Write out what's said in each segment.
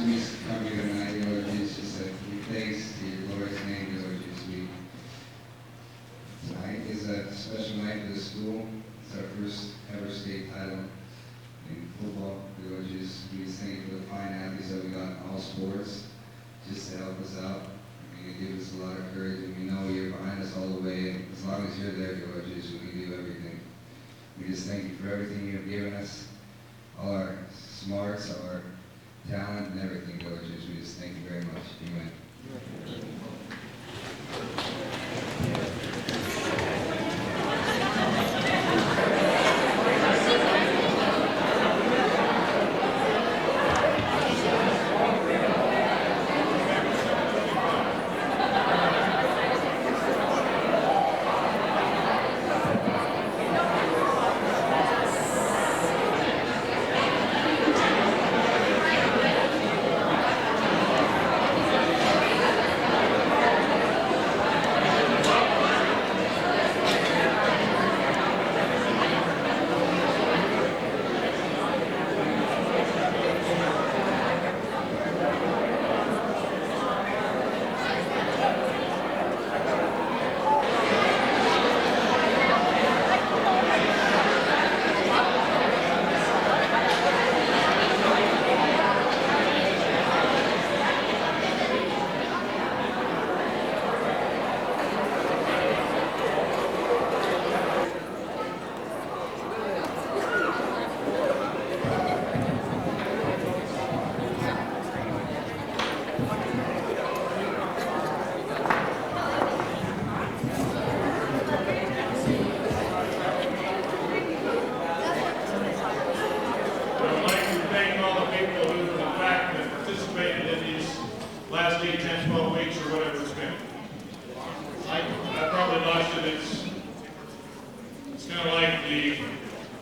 we come here tonight, Lord Jesus, just to give thanks to your glorious name, Lord Jesus. Tonight is a special night for the school. It's our first ever state title in football. Lord Jesus, we just thank you for the fine athletes that we got in all sports, just to help us out. You give us a lot of courage, and we know you're behind us all the way. And as long as you're there, Lord Jesus, we can do everything. We just thank you for everything you've given us, all our smarts, our talent, and everything, Lord Jesus. We just thank you very much. Amen. Last 8, 10, 12 weeks or whatever it's been. I probably lost it. It's kind of like the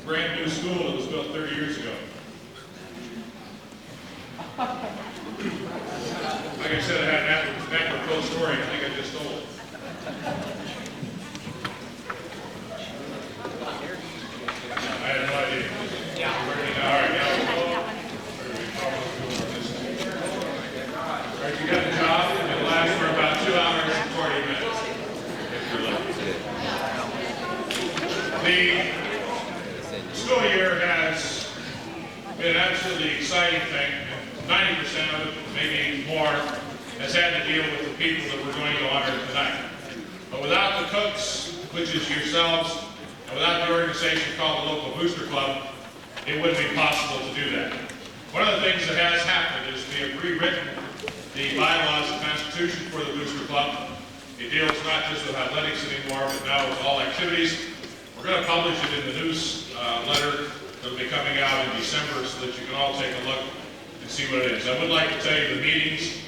brand new school that was built 30 years ago. Like I said, I had an apropos story. I think I just told it. I had no idea. All right, now you got the job, it'll last for about 2 hours and 40 minutes, if you're lucky. The school year has been an absolutely exciting thing. 90% of it, maybe more, has had to deal with the people that we're going to honor tonight. But without the cooks, which is yourselves, and without the organization called the Local Booster Club, it wouldn't be possible to do that. One of the things that has happened is we have rewritten the bylaws and constitution for the Booster Club. It deals not just with athletics anymore, but now with all activities. We're going to publish it in the newsletter that will be coming out in December so that you can all take a look and see what it is. I would like to tell you the meetings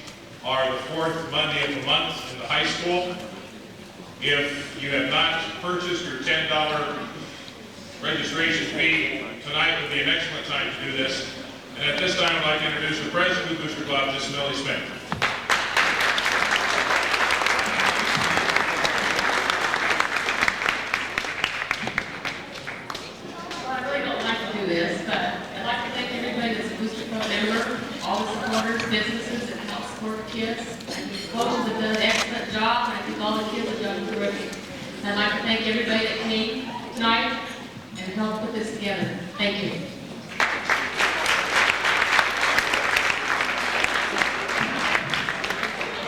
are the 4th Monday of the month in the high school. If you have not purchased your $10 registration fee, tonight would be an excellent time to do this. And at this time, I'd like to introduce the president of the Booster Club, Ms. Millie Smith. Well, I really don't like to do this, but I'd like to thank everybody that's a Booster Club member, all the supporters, businesses that help support kids. And the coaches have done an excellent job, and I think all the kids have done terrific. And I'd like to thank everybody that came tonight and helped put this together. Thank you.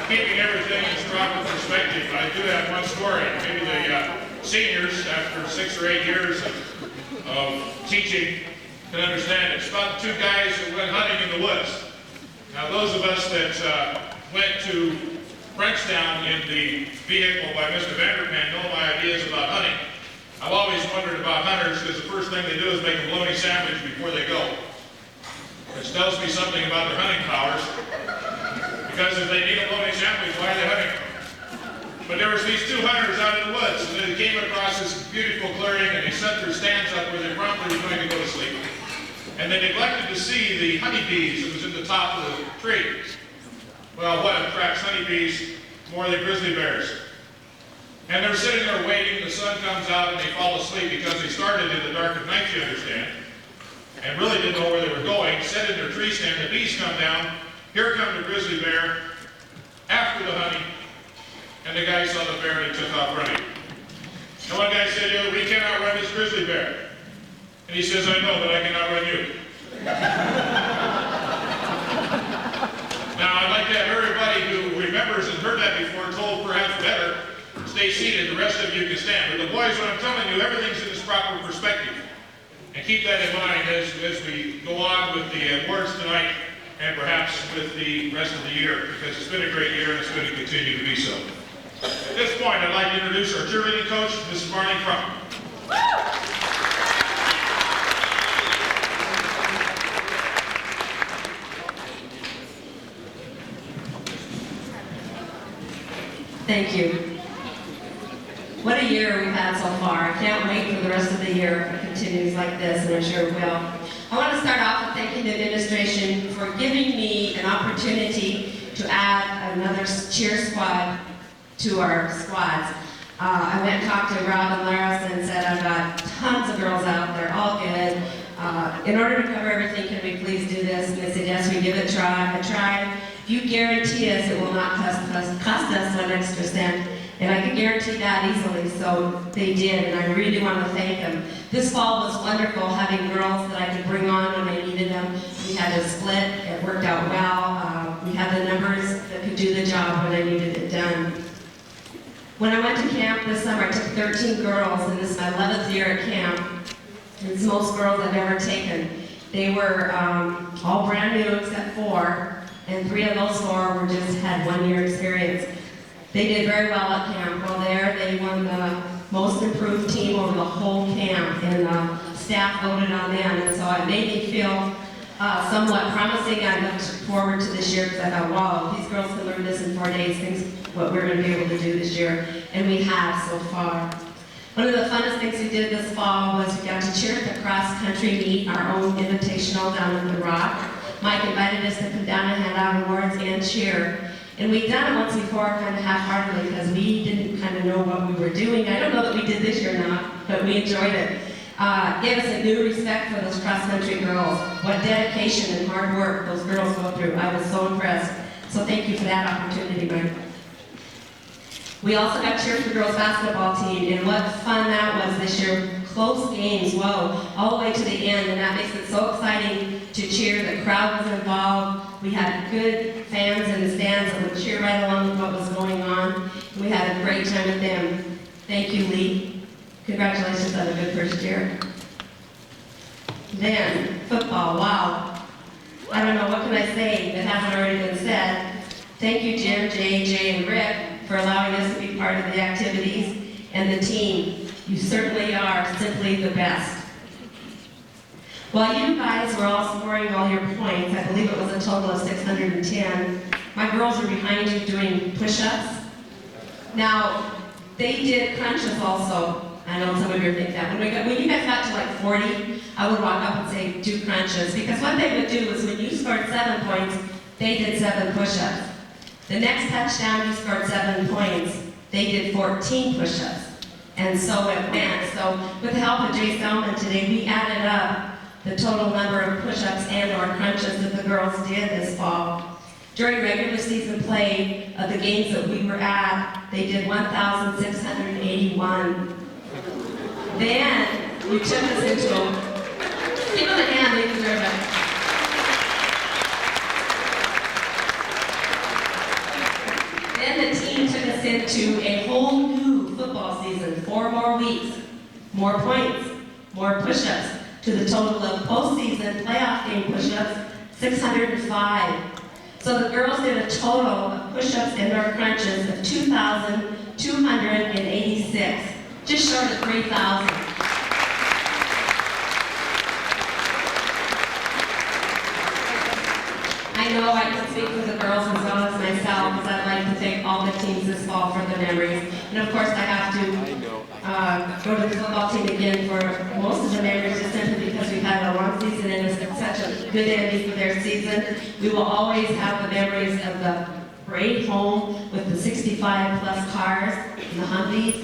Keeping everything in proper perspective, I do have one story. Maybe the seniors, after 6 or 8 years of teaching, can understand it. It's about 2 guys that went hunting in the woods. Now, those of us that went to Frenchtown in the vehicle by Mr. Vanderpan know my ideas about hunting. I've always wondered about hunters because the first thing they do is make a bologna sandwich before they go, which tells me something about their hunting powers. Because if they need a bologna sandwich, why are they hunting? But there was these 2 hunters out in the woods, and they came across this beautiful clearing, and they set their stands up where they promptly were going to go to sleep. And they neglected to see the honeybees that was in the top of the tree. Well, what attracts honeybees more than grizzly bears? And they're sitting there waiting, the sun comes out, and they fall asleep because they started in the dark of night, you understand, and really didn't know where they were going, set in their tree stand, the bees come down, Here come the grizzly bear after the honey, and the guy saw the bear and he took off running. And one guy said, "We cannot run this grizzly bear." And he says, "I know, but I cannot run you." Now, I'd like to have everybody who remembers and heard that before told perhaps better, stay seated, the rest of you can stand. But the boys, what I'm telling you, everything's in its proper perspective. And keep that in mind as we go on with the awards tonight and perhaps with the rest of the year, because it's been a great year and it's going to continue to be so. At this point, I'd like to introduce our cheerleading coach, Mrs. Marlene Crump. Thank you. What a year we've had so far. I can't wait for the rest of the year if it continues like this, and I'm sure it will. I want to start off with thanking the administration for giving me an opportunity to add another cheer squad to our squads. I went and talked to Rob and Laris and said, "I've got tons of girls out, they're all good. In order to cover everything, can we please do this?" And they said, "Yes, we give it a try." I tried. If you guarantee us it will not cost us one extra cent, and I can guarantee that easily, so they did, and I really want to thank them. This fall was wonderful, having girls that I could bring on when I needed them. We had a split, it worked out well. We had the numbers that could do the job when I needed it done. When I went to camp this summer, I took 13 girls, and this is my 11th year at camp. It's the most girls I've ever taken. They were all brand new except 4, and 3 of those 4 were just had 1 year experience. They did very well at camp. While there, they won the most improved team over the whole camp, and staff voted on them, and so it made me feel somewhat promising. I looked forward to this year because I thought, wow, if these girls can learn this in 4 days, things what we're going to be able to do this year, and we have so far. One of the funnest things we did this fall was we got to cheer at the cross-country meet, our own invitational down at the Rock. Mike invited us to come down and hand out awards and cheer. And we'd done it once before kind of half-heartedly because we didn't kind of know what we were doing. I don't know that we did this year or not, but we enjoyed it. Gave us a new respect for those cross-country girls. What dedication and hard work those girls go through. I was so impressed. So thank you for that opportunity, Mike. We also got cheered for the girls basketball team, and what fun that was this year. Close games, whoa, all the way to the end, and that makes it so exciting to cheer. The crowd was involved. We had good fans in the stands that would cheer right along with what was going on. We had a great time with them. Thank you, Lee. Congratulations on a good first year. Then, football, wow. I don't know, what can I say that hasn't already been said? Thank you, Jim, Jay, and Rick, for allowing us to be part of the activities, and the team. You certainly are simply the best. While you guys were all scoring all your points, I believe it was a total of 610, my girls were behind you doing push-ups. Now, they did crunches also. I know some of you think that. When you guys got to like 40, I would walk up and say, do crunches. Because what they would do is when you scored 7 points, they did 7 push-ups. The next touchdown, you scored 7 points, they did 14 push-ups. And so it went. So with the help of Jay Selman today, we added up the total number of push-ups and or crunches that the girls did this fall. During regular season play of the games that we were at, they did 1,681. Then you took us into a, give them a hand, they deserve it. Then the team took us into a whole new football season, 4 more weeks, more points, more push-ups, to the total of postseason playoff game push-ups, 605. So the girls did a total of push-ups and or crunches of 2,286, just short of 3,000. I know I can speak for the girls as well as myself, because I'd like to thank all the teams this fall for the memories. And of course, I have to go to the football team again for most of the memories, just simply because we've had a long season and it's such a good ending for their season. We will always have the memories of the parade home with the 65-plus cars and the Humvees,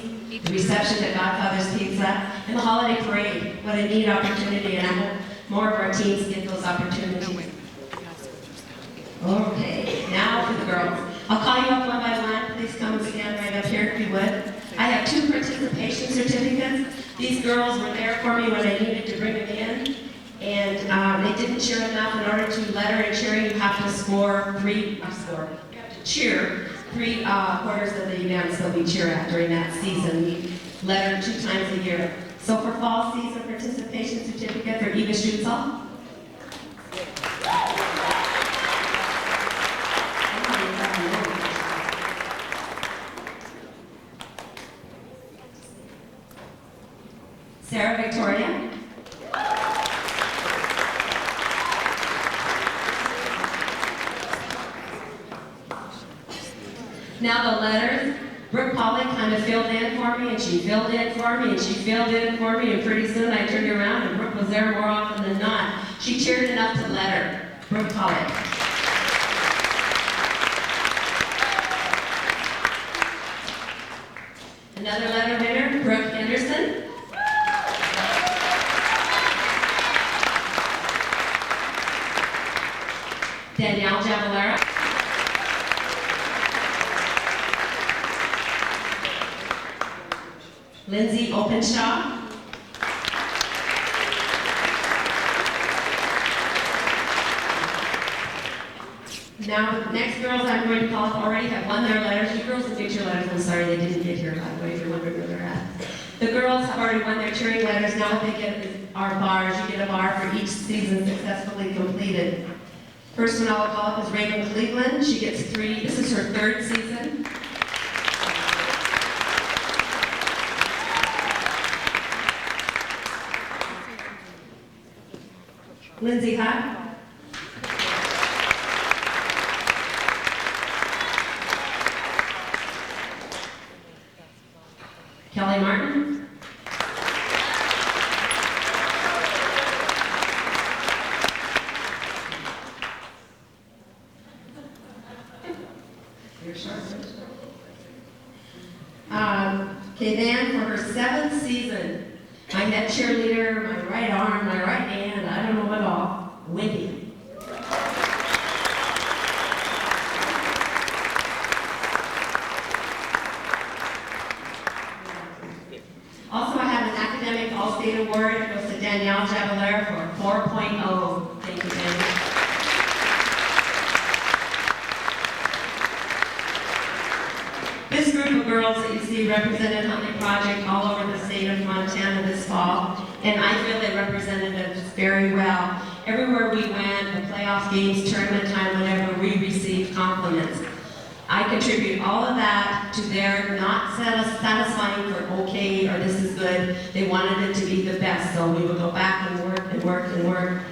the reception at Godfather's Pizza, and the holiday parade. What a neat opportunity, and I hope more of our teams get those opportunities. Okay, now for the girls. I'll call you up one by one. Please come and stand right up here if you would. I have 2 participation certificates. These girls were there for me when I needed to bring them in. And they didn't cheer enough. In order to letter and cheering, you have to cheer 3 quarters of the events that we cheer at during that season. We letter 2 times a year. So for fall season participation certificate for Eva Schutzel. Sarah Victoria. Now the letters, Brooke Pollock kind of filled in for me, and she filled in for me, and she filled in for me, and pretty soon I turned around and Brooke was there more often than not. She cheered enough to letter. Brooke Pollock. Another letter winner, Brooke Henderson. Danielle Javallera. Lindsay Openshaw. Now, the next girls I'm going to call up already have won their letters. You girls didn't get your letters. I'm sorry they didn't get here, by the way, if you're wondering where they're at. The girls have already won their cheering letters. Now what they get is our bars. You get a bar for each season successfully completed. First one I'll call up is Reagan Cleveland. She gets 3. This is her 3rd season. Lindsay Hutt. Kelly Martin. You're sure? Okay, then for her 7th season, my head cheerleader, my right arm, my right hand, I don't know what all, Wendy. Also, I have an academic all-state award. It goes to Danielle Javallera for 4.0. Thank you, Danielle. This group of girls that you see represented Huntley Project all over the state of Montana this fall, and I feel they represented us very well. Everywhere we went, the playoff games, tournament time, whenever, we received compliments. I contribute all of that to their not satisfying for okay or this is good. They wanted it to be the best, so we would go back and work and work and work.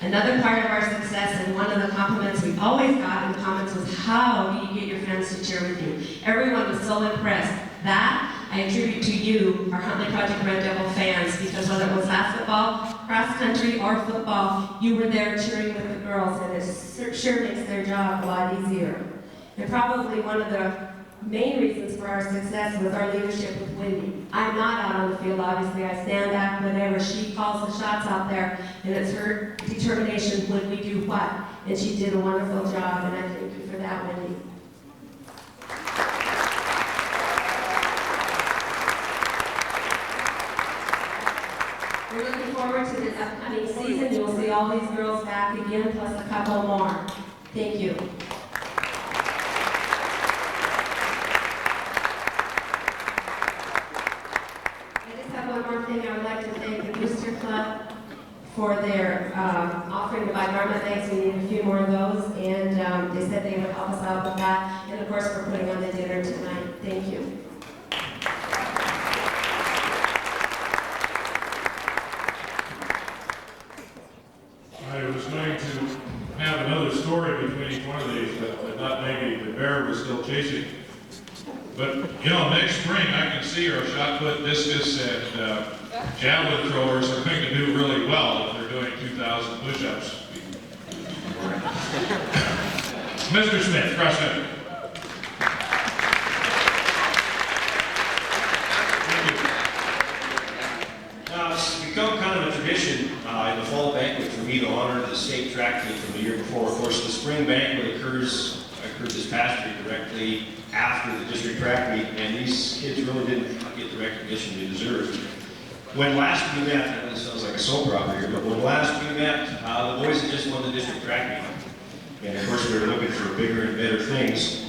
Another part of our success, and one of the compliments we always got in the comments, was how do you get your friends to cheer with you? Everyone was so impressed. That I attribute to you, our Huntley Project Red Devil fans, because whether it was basketball, cross country, or football, you were there cheering with the girls, and it sure makes their job a lot easier. And probably one of the main reasons for our success was our leadership with Wendy. I'm not out on the field, obviously. I stand back whenever she calls the shots out there, and it's her determination when we do what. And she did a wonderful job, and I thank you for that, Wendy. We're looking forward to this upcoming season. You'll see all these girls back again, plus a couple more. Thank you. I would like to thank the Booster Club for their offering to buy garment bags. We need a few more of those, and they said they would help us out with that. And of course, for putting on the dinner tonight. Thank you. I was going to have another story between each one of these, but not maybe the bear was still chasing. But, you know, next spring I can see our shot put, discus, and javelin throwers are going to do really well if they're doing 2,000 push-ups. Mr. Smith, cross center. Now, it's become kind of a tradition tradition in the fall banquet for me to honor the state track team from the year before. Of course, the spring banquet occurred this past year directly after the district track meet, and these kids really didn't get the recognition they deserved. When last we met, I know this sounds like a soap opera here, but when last we met, the boys had just won the district track meet. And of course, we were looking for bigger and better things.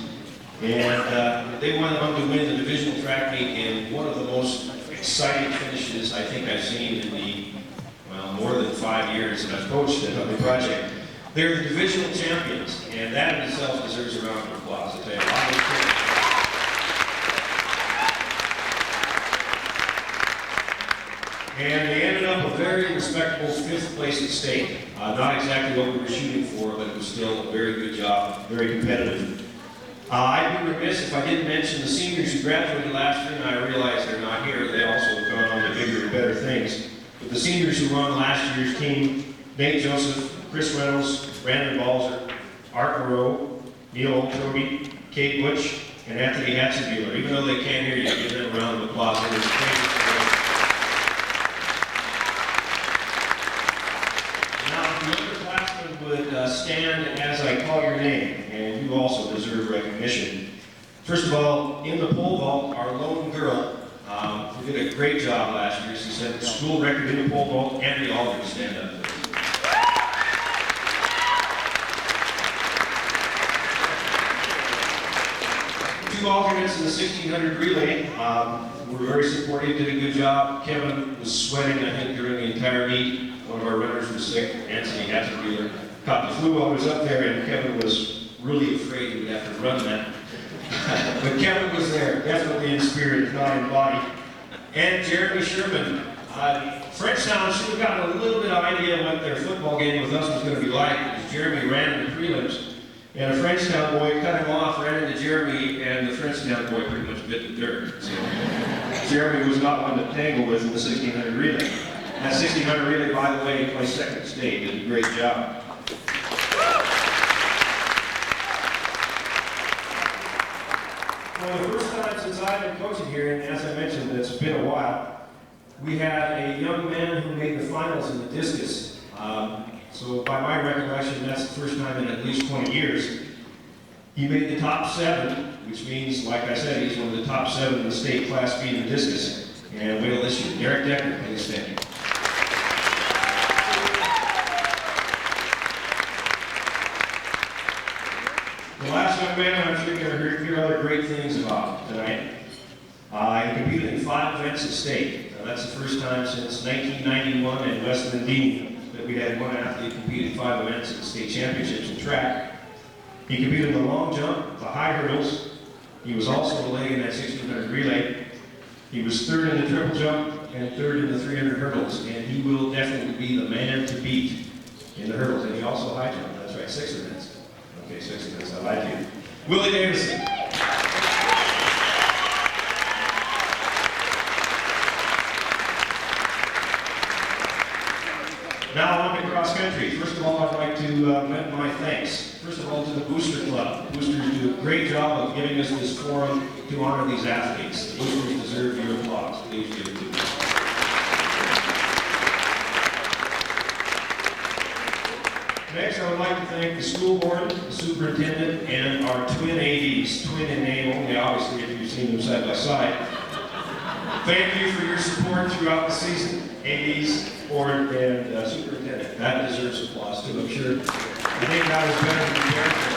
And they went on to win the divisional track meet in one of the most exciting finishes I think I've seen in the, well, more than 5 years that I've coached at the project. They're the divisional champions, and that in itself deserves a round of applause. I'll tell you, a lot of kids. And they ended up a very respectable 5th place at state. Not exactly what we were shooting for, but it was still a very good job, very competitive. I'd be remiss if I didn't mention the seniors who graduated last year, and I realize they're not here. They also have gone on to bigger and better things. But the seniors who were on last year's team, Nate Joseph, Chris Reynolds, Brandon Balzer, Art Moreau, Neil Oltroby, Kate Butch, and Anthony Hatzenbuehler. Even though they can't hear you, give them a round of applause. Stand as I call your name, and you also deserve recognition. First of all, in the pole vault, our lone girl, who did a great job last year. She set the school record in the pole vault. Andy Aldridge, stand up. Two alternates in the 1600 relay were very supportive, did a good job. Kevin was sweating, I think, during the entire meet. One of our runners was sick, Anthony Hatzenbuehler. Caught the flu while I was up there, and Kevin was really afraid he would have to run that. But Kevin was there, definitely in spirit, if not in body. And Jeremy Sherman. Frenchtown should have gotten a little bit of idea what their football game with us was going to be like, because Jeremy ran in the prelims, and a Frenchtown boy cut him off, ran into Jeremy, and the Frenchtown boy pretty much bit the dirt. So Jeremy was not one to tangle with in the 1600 relay. That 1600 relay, by the way, placed second state, did a great job. Well, the first time since I've been coaching here, and as I mentioned, it's been a while, we had a young man who made the finals in the discus. So by my recollection, that's the first time in at least 20 years. He made the top 7, which means, like I said, he's one of the top 7 in the state Class B in the discus. And wait till this year, Derek Decker, please stand. The last young man I'm sure you're going to hear other great things about tonight. He competed in 5 events at state. That's the first time since 1991 in West Lindeen that we had one athlete compete in 5 events at the state championships in track. He competed in the long jump, the high hurdles. He was also a leg in that 1600 relay. He was 3rd in the triple jump and 3rd in the 300 hurdles. And he will definitely be the man to beat in the hurdles. And he also high jumped. That's right, 6 events. Okay, 6 events. I lied to you. Willie Davison. Now on to cross country. First of all, I'd like to vent my thanks. First of all, to the Booster Club. Boosters do a great job of giving us this forum to honor these athletes. The Boosters deserve your applause. Please give it to them. Next, I would like to thank the school board, the superintendent, and our twin ADs. Twin in name only, obviously, if you've seen them side by side. Thank you for your support throughout the season. ADs, board, and superintendent. That deserves applause too, I'm sure. I think that was better than the character.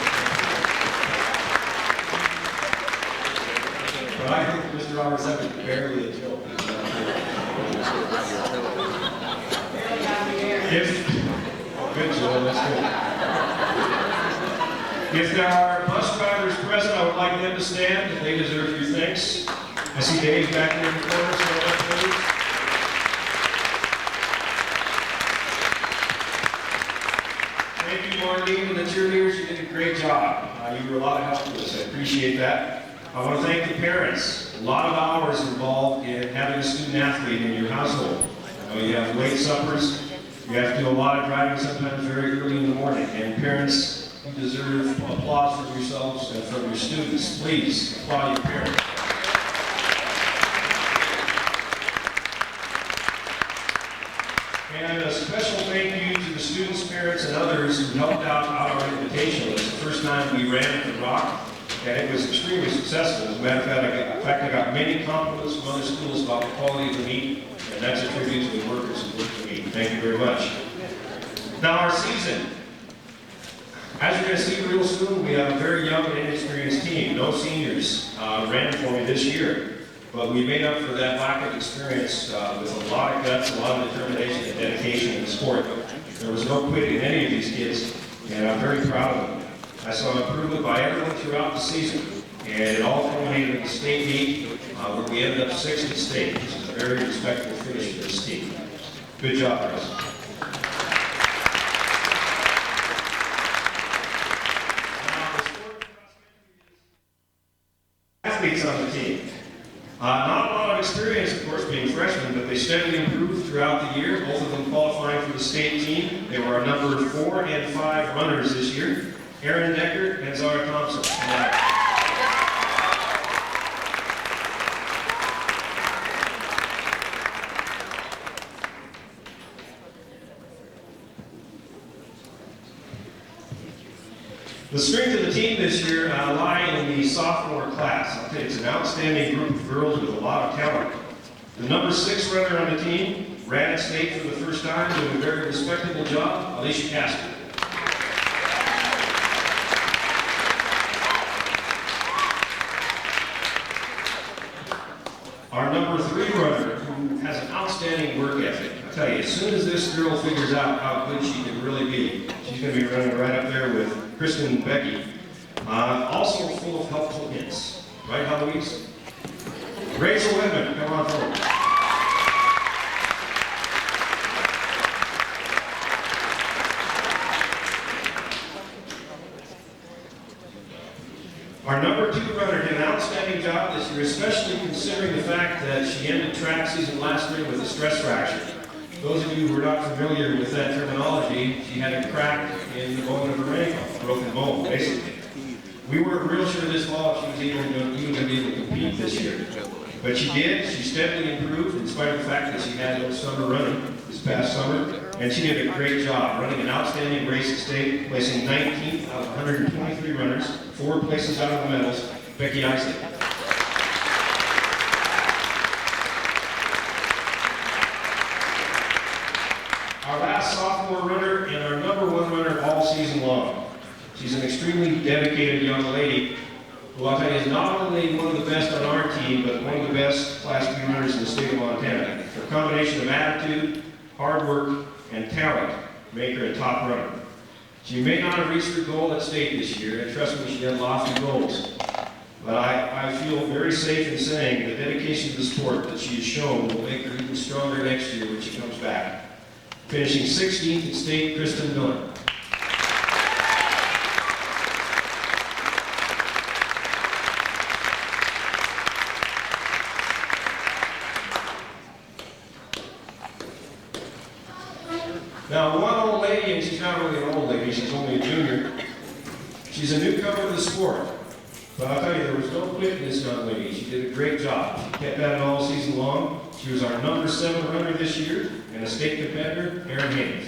But I think Mr. Roberts, that was barely a joke. Good, Joel, that's good. If there are bus drivers present, I would like them to stand. They deserve your thanks. I see Dave back there in the corner, so please. Thank you, Marlene, and the cheerleaders. You did a great job. You were a lot of help to us. I appreciate that. I want to thank the parents. A lot of hours involved in having a student athlete in your household. I know you have late suppers. You have to do a lot of driving, sometimes very early in the morning. And parents, you deserve applause from yourselves and from your students. Please applaud your parents. And a special thank you to the students, parents, and others who helped out on our invitation list. The first time we ran at the Rock, and it was extremely successful. As a matter of fact, I got many compliments from other schools about the quality of the meet, and that's a tribute to the workers who worked the meet. Thank you very much. Now our season. As you're going to see real soon, we have a very young and inexperienced team. No seniors ran for me this year. But we made up for that lack of experience with a lot of guts, a lot of determination and dedication in the sport. There was no quitting in any of these kids, and I'm very proud of them. I saw improvement by everyone throughout the season, and it all culminated in the state meet, where we ended up 6th in state, which is a very respectable finish for this team. Good job, guys. Athletes on the team. Not a lot of experience, of course, being freshmen, but they steadily improved throughout the year, both of them qualifying for the state team. They were our number 4 and 5 runners this year, Aaron Decker and Zara Thompson. The strength of the team this year lie in the sophomore class. I'll tell you, it's an outstanding group of girls with a lot of talent. The number 6 runner on the team ran at state for the first time, doing a very respectable job, Alicia Casper. Our number 3 runner, who has an outstanding work ethic. I tell you, as soon as this girl figures out how good she can really be, she's going to be running right up there with Kristen and Becky. Also full of helpful hints. Right, Heloise? Rachel Whitman, come on forward. Our number 2 runner did an outstanding job this year, especially considering the fact that she ended track season last spring with a stress fracture. Those of you who are not familiar with that terminology, she had a crack in the bone of her ankle, broken bone, basically. We weren't real sure this fall if she was even going to be able to compete this year. But she did. She steadily improved in spite of the fact that she had no summer running this past summer. And she did a great job, running an outstanding race at state, placing 19th out of 123 runners, 4 places out of the medals, Becky Isley. Our last sophomore runner and our number 1 runner all season long. She's an extremely dedicated young lady who I'll tell you is not only one of the best on our team, but one of the best Class B runners in the state of Montana. Her combination of attitude, hard work, and talent make her a top runner. She may not have reached her goal at state this year, and trust me, she had lofty goals. But I feel very safe in saying the dedication to the sport that she has shown will make her even stronger next year when she comes back. Finishing 16th in state, Kristen Miller. Now, one old lady, and she's not really an old lady, she's only a junior. She's a newcomer to the sport. But I'll tell you, there was no quit in this young lady. She did a great job. She kept at it all season long. She was our number 7 runner this year, and a state competitor, Erin Haynes.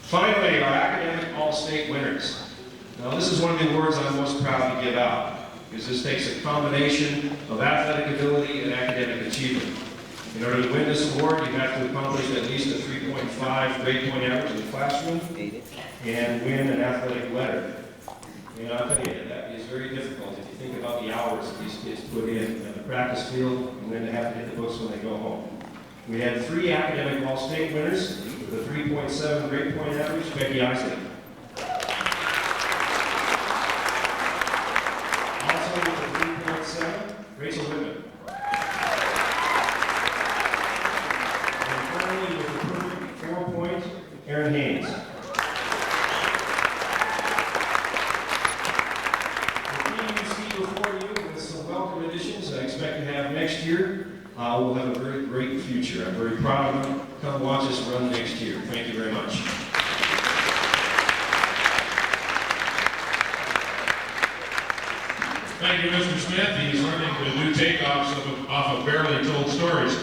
Finally, our academic all-state winners. Now, this is one of the awards I'm most proud to give out, because this takes a combination of athletic ability and academic achievement. In order to win this award, you have to accomplish at least a 3.5 grade point average in the classroom and win an athletic letter. And I'll tell you, that is very difficult if you think about the hours that these kids put in at the practice field and then to have to hit the books when they go home. We had 3 academic all-state winners with a 3.7 grade point average, Becky Isley. Also with a 3.7, Rachel Whitman. And finally with a perfect 4-point, Erin Haynes. The team you see before you with some welcome additions I expect to have next year will have a very great future. I'm very proud of them. Come watch us run next year. Thank you very much. Thank you, Mr. Smith. He's learning to do takeoffs off of barely told stories.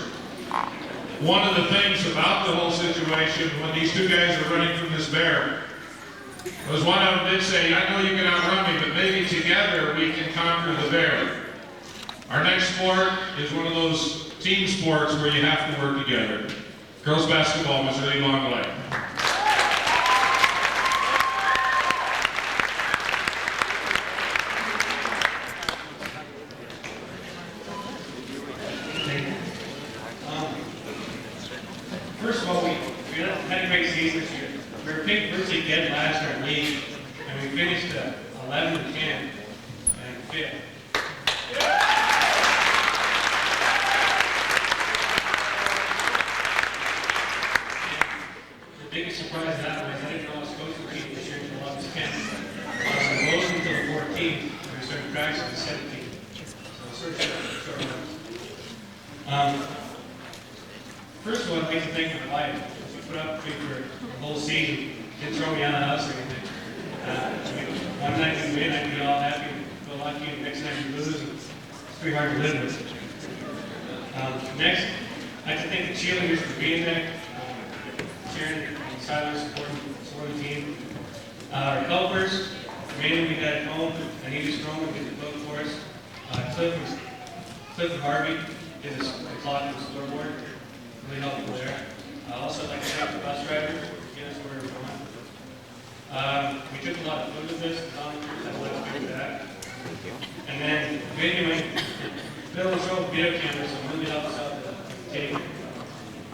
One of the things about the whole situation, when these two guys were running from this bear, was one of them did say, I know you can outrun me, but maybe together we can conquer the bear. Our next sport is one of those team sports where you have to work together. Girls basketball, Missouri Long Lake. First of all, we had a great season this year. We were picked virtually dead last in our league, and we finished 11 and 10 and 5th. The biggest surprise of that was I didn't know I was supposed to be this year until I was 10. We rose until the 14th, and we started practicing the 17th. So it's sort of first of all, I'd like to thank my wife. She put up with me for the whole season. Didn't throw me out of the house or anything. One night we win, I'd be all happy, feel lucky, and next night we lose, and it's pretty hard to live with. Next, I'd like to thank the cheerleaders for being there, cheering and silent supporting the team. Our helpers, mainly we had at home, Anita Stroman did the book for us. Cliff and Harvey did the clock and the scoreboard. Really helpful there. Also, I'd like to thank the bus drivers for getting us where we're going. We took a lot of food with us, volunteers had a lot to do with that. And then, Bill was over video cameras, so really helped us out with the tape.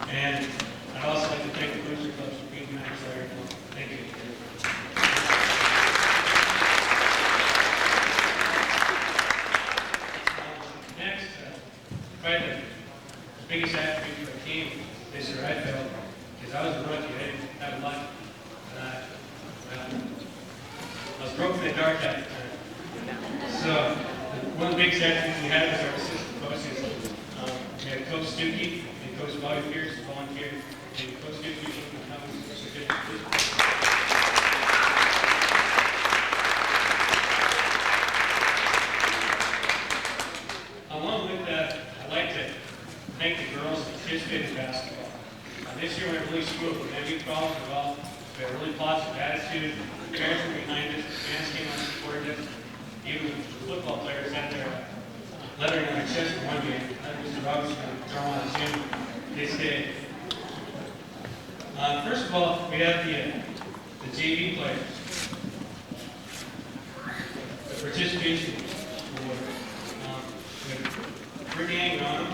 And I'd also like to thank the Booster Clubs for being nice there. Thank you. Next, probably the biggest attribute for the team this year, I felt, because I was a rookie, I didn't have a lot. I was broke in the dark at the time. So, one of the biggest attributes we had was our assistant coaches. We had Coach Stuckey and Coach Bobby Pierce volunteered, and Coach Stuckey came to help us with certificate. Along with that, I'd like to thank the girls that participated in basketball. This year went really smooth. We had good problems at all. We had a really positive attitude. The parents were behind us. The fans came out and supported us. Even the football players had their lettering on their chest for one game. Mr. Robertson going to draw on his gym. They stayed. First of all, we have the JV players. The participation award. We have Brittany Angron.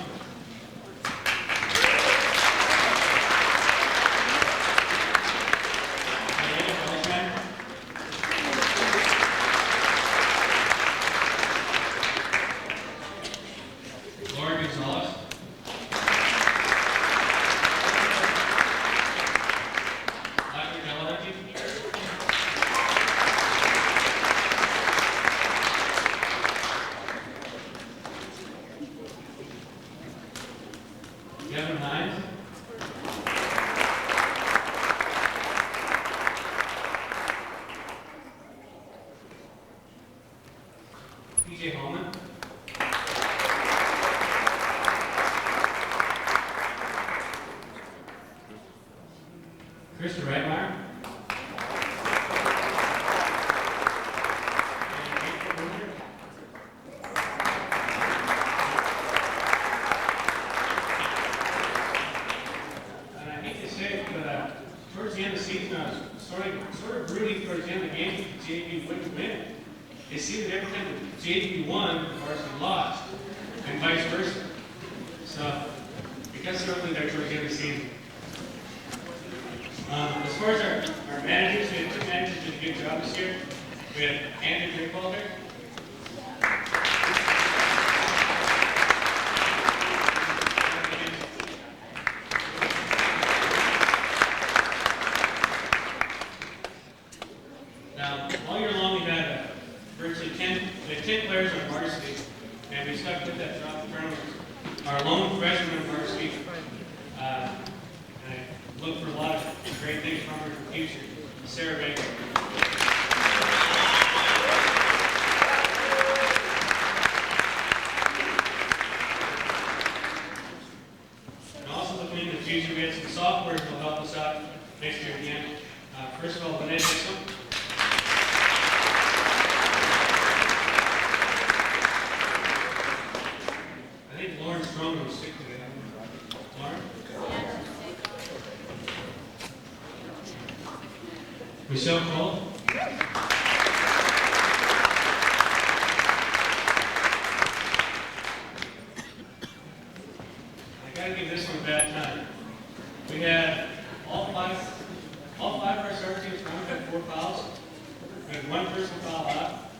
person call up,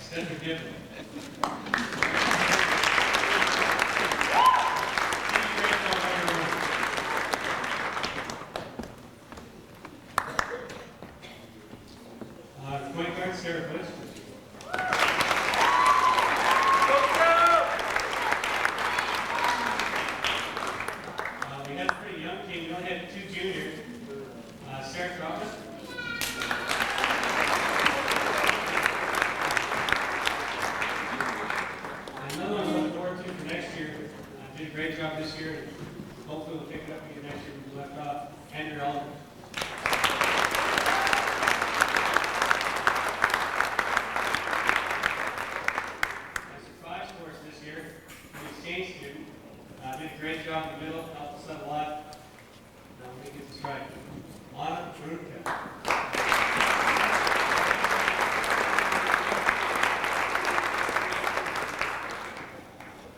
Stephen Gibbon. Point guard Sarah Bush. We had a pretty young team. We only had 2 juniors. Sarah Crawford. Another one I'm looking forward to for next year. Did a great job this year. Hopefully we'll pick it up again next year. We left off Andrew Alden. This year, an exchange student, did a great job in the middle, helped us out a lot. Now, let me get this right. Anna Brunka.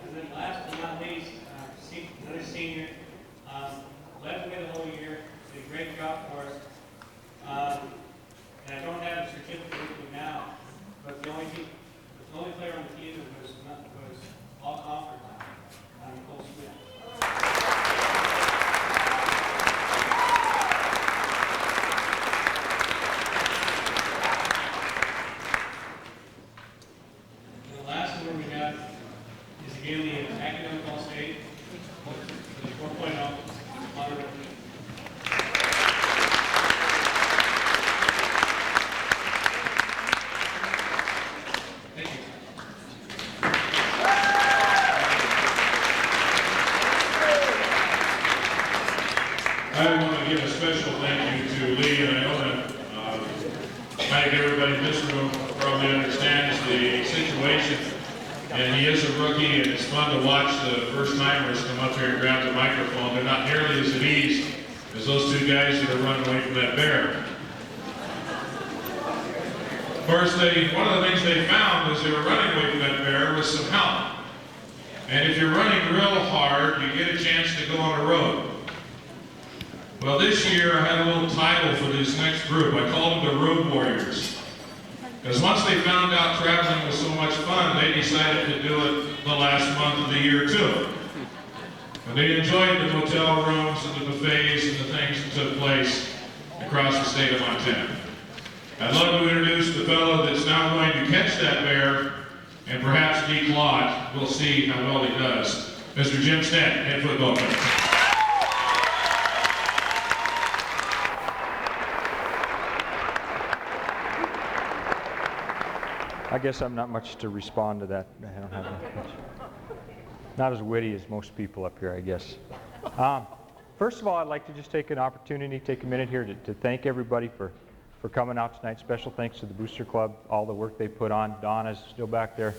And then last but not least, another senior, led the way the whole year, did a great job for us. And I don't have a certificate with me now, but the only player on the team that was all conference. Nicole Smith. And the last award we got is again the academic all-state for the 4.0 honor. Thank you. I want to give a special thank you to Lee, and I know that I think everybody in this room probably understands the situation. And he is a rookie, and it's fun to watch the first-timers come up here and grab the microphone. They're not nearly as at ease as those 2 guys that are running away from that bear. Of course, one of the things they found as they were running away from that bear was some help. And if you're running real hard, you get a chance to go on a road. Well, this year I had a little title for this next group. I called them the Road Warriors. Because once they found out traveling was so much fun, they decided to do it the last month of the year too. And they enjoyed the hotel rooms and the buffets and the things that took place across the state of Montana. I'd love to introduce the fellow that's now going to catch that bear and perhaps declaw it. We'll see how well he does. Mr. Jim Stanton, head football coach. I guess I'm not much to respond to that. I don't have that much. Not as witty as most people up here, I guess. First of all, I'd like to just take an opportunity, take a minute here to thank everybody for coming out tonight. Special thanks to the Booster Club, all the work they put on. Donna's still back there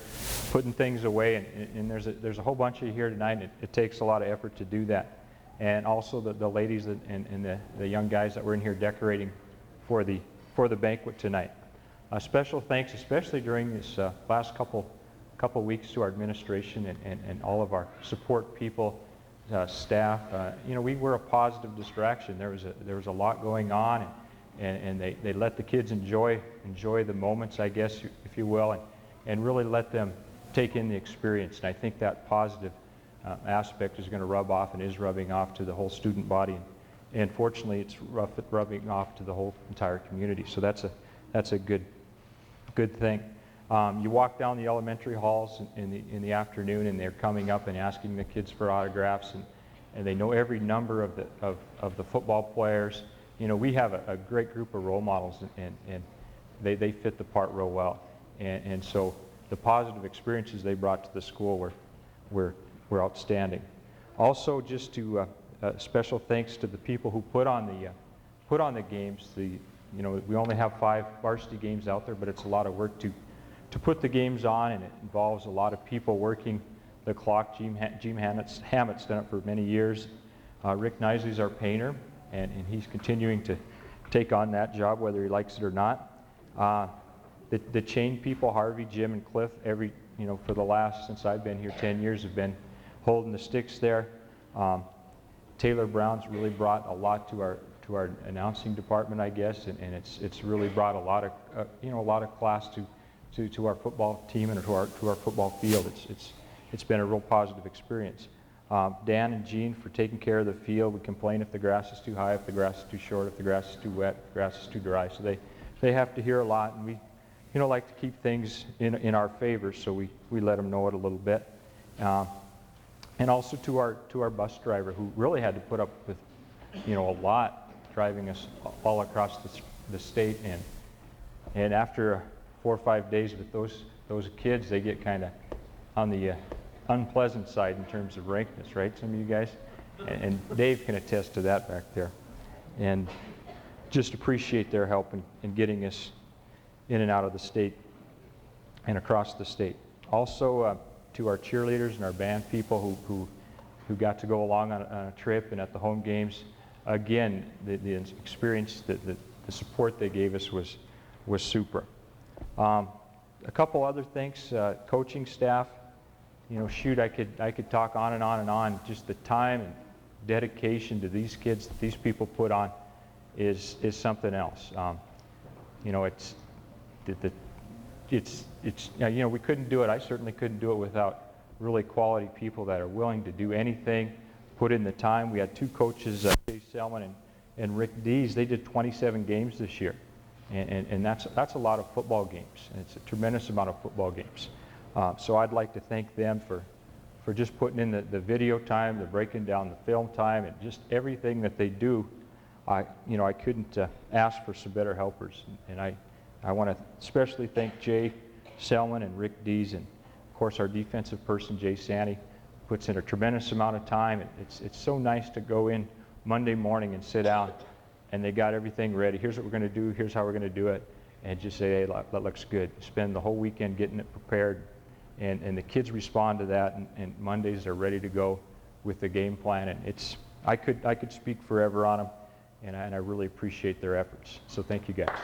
putting things away, and there's a whole bunch of you here tonight, and it takes a lot of effort to do that. And also the ladies and the young guys that were in here decorating for the banquet tonight. Special thanks, especially during this last couple weeks, to our administration and all of our support people, staff. You know, we were a positive distraction. There was a lot going on, and they let the kids enjoy the moments, I guess, if you will, and really let them take in the experience. And I think that positive aspect is going to rub off and is rubbing off to the whole student body. And fortunately, it's rubbing off to the whole entire community. So that's a good thing. You walk down the elementary halls in the afternoon, and they're coming up and asking the kids for autographs, and they know every number of the football players. You know, we have a great group of role models, and they fit the part real well. And so the positive experiences they brought to the school were outstanding. Also, just to special thanks to the people who put on the games. You know, we only have 5 varsity games out there, but it's a lot of work to put the games on, and it involves a lot of people working the clock. Jim Hammett's done it for many years. Rick Knisely's our painter, and he's continuing to take on that job whether he likes it or not. The chain people, Harvey, Jim, and Cliff, for the last, since I've been here 10 years, have been holding the sticks there. Taylor Brown's really brought a lot to announcing department, I guess, and it's really brought a lot of a lot of class to our football team and to our football field. It's been a real positive experience. Dan and Jean for taking care of the field. We complain if the grass is too high, if the grass is too short, if the grass is too wet, if the grass is too dry. So they have to hear a lot, and we like to keep things in our favor, so we let them know it a little bit. And also to our bus driver, who really had to put up with a lot, driving us all across the state, and after 4 or 5 days with those kids, they get kind of on the unpleasant side in terms of rankness, right, some of you guys? And Dave can attest to that back there. And just appreciate their help in getting us in and out of the state and across the state. Also to our cheerleaders and our band people who got to go along on a trip and at the home games. Again, the experience, the support they gave us was super. A couple other things, coaching staff. Shoot, I could talk on and on and on. Just the time and dedication to these kids that these people put on is something else. We couldn't do it. I certainly couldn't do it without really quality people that are willing to do anything, put in the time. We had 2 coaches, Jay Selman and Rick Dees. They did 27 games this year, and that's a lot of football games. And it's a tremendous amount of football games. So I'd like to thank them for just putting in the video time, the breaking down the film time, and just everything that they do. I couldn't ask for some better helpers, and I want to especially thank Jay Selman and Rick Dees, and of course our defensive person Jay Sandy puts in a tremendous amount of time. It's so nice to go in Monday morning and sit down, and they got everything ready. Here's what we're going to do. Here's how we're going to do it, and just say, hey, that looks good. Spend the whole weekend getting it prepared. And the kids respond to that, and Mondays are ready to go with the game plan. And I could speak forever on them, and I really appreciate their efforts. So thank you guys.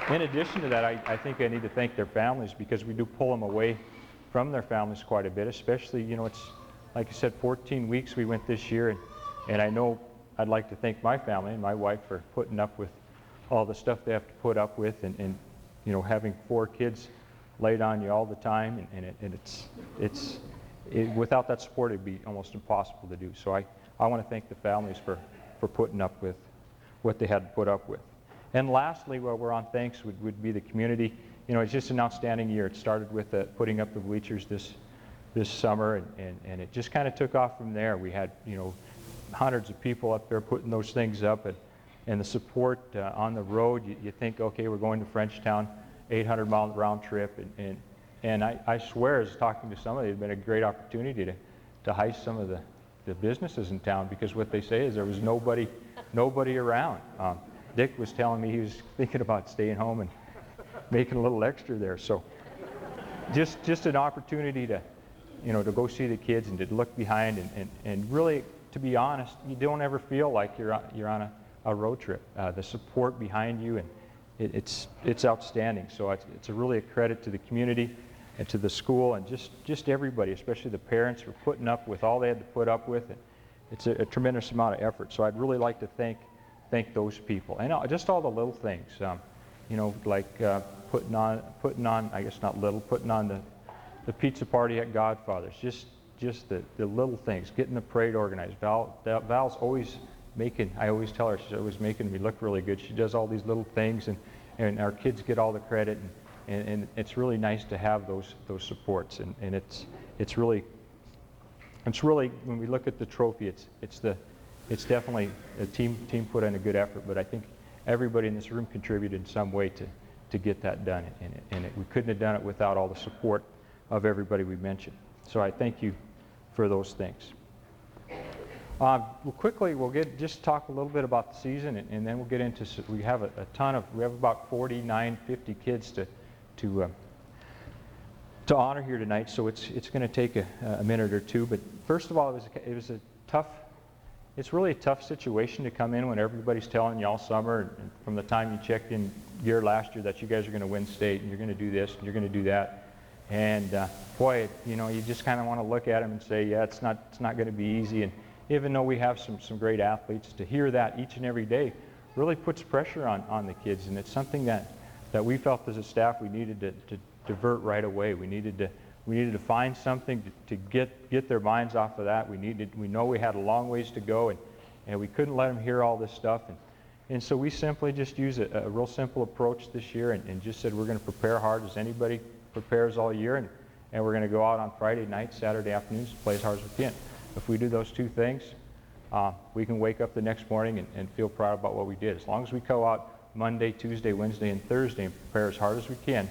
In addition to that, I think I need to thank their families, because we do pull them away from their families quite a bit, especially, it's, like I said, 14 weeks we went this year, and I know I'd like to thank my family and my wife for putting up with all the stuff they have to put up with, and having 4 kids laid on you all the time, and without that support it'd be almost impossible to do. So I want to thank the families for putting up with what they had to put up with. And lastly, while we're on thanks, would be the community. It's just an outstanding year. It started with putting up the bleachers this summer, and it just kind of took off from there. We had hundreds of people up there putting those things up, and the support on the road. You think, okay, we're going to Frenchtown, 800-mile round trip, and I swear, as talking to somebody, it'd been a great opportunity to heist some of the businesses in town, because what they say is there was nobody around. Dick was telling me he was thinking about staying home and making a little extra there. So just an opportunity to go see the kids and to look behind, and really, to be honest, you don't ever feel like you're on a road trip. The support behind you, and it's outstanding. So it's really a credit to the community and to the school, and just everybody, especially the parents, for putting up with all they had to put up with. It's a tremendous amount of effort. So I'd really like to thank those people, and just all the little things, like putting on, I guess not little, putting on the pizza party at Godfather's, just the little things, getting the parade organized. Val's always making, I always tell her, she's always making me look really good. She does all these little things, and our kids get all the credit, and it's really nice to have those supports, and it's really, when we look at the trophy, it's definitely a team put in a good effort, but I think everybody in this room contributed in some way to get that done, and we couldn't have done it without all the support of everybody we mentioned. So I thank you for those things. Quickly, we'll just talk a little bit about the season, and then we'll get into, we have about 49, 50 kids to honor here tonight, so it's going to take a minute or two. But first of all, it's really a tough situation to come in when everybody's telling you all summer, and from the time you checked in gear last year, that you guys are going to win state, and you're going to do this, and you're going to do that. And boy, you just kind of want to look at them and say, yeah, it's not going to be easy. And even though we have some great athletes, to hear that each and every day really puts pressure on the kids. And it's something that we felt as a staff we needed to divert right away. We needed to find something to get their minds off of that. We know we had a long ways to go, and we couldn't let them hear all this stuff. And so we simply just used a real simple approach this year and just said we're going to prepare hard as anybody prepares all year, and we're going to go out on Friday night, Saturday afternoons, play as hard as we can. If we do those two things, we can wake up the next morning and feel proud about what we did. As long as we go out Monday, Tuesday, Wednesday, and Thursday and prepare as hard as we can,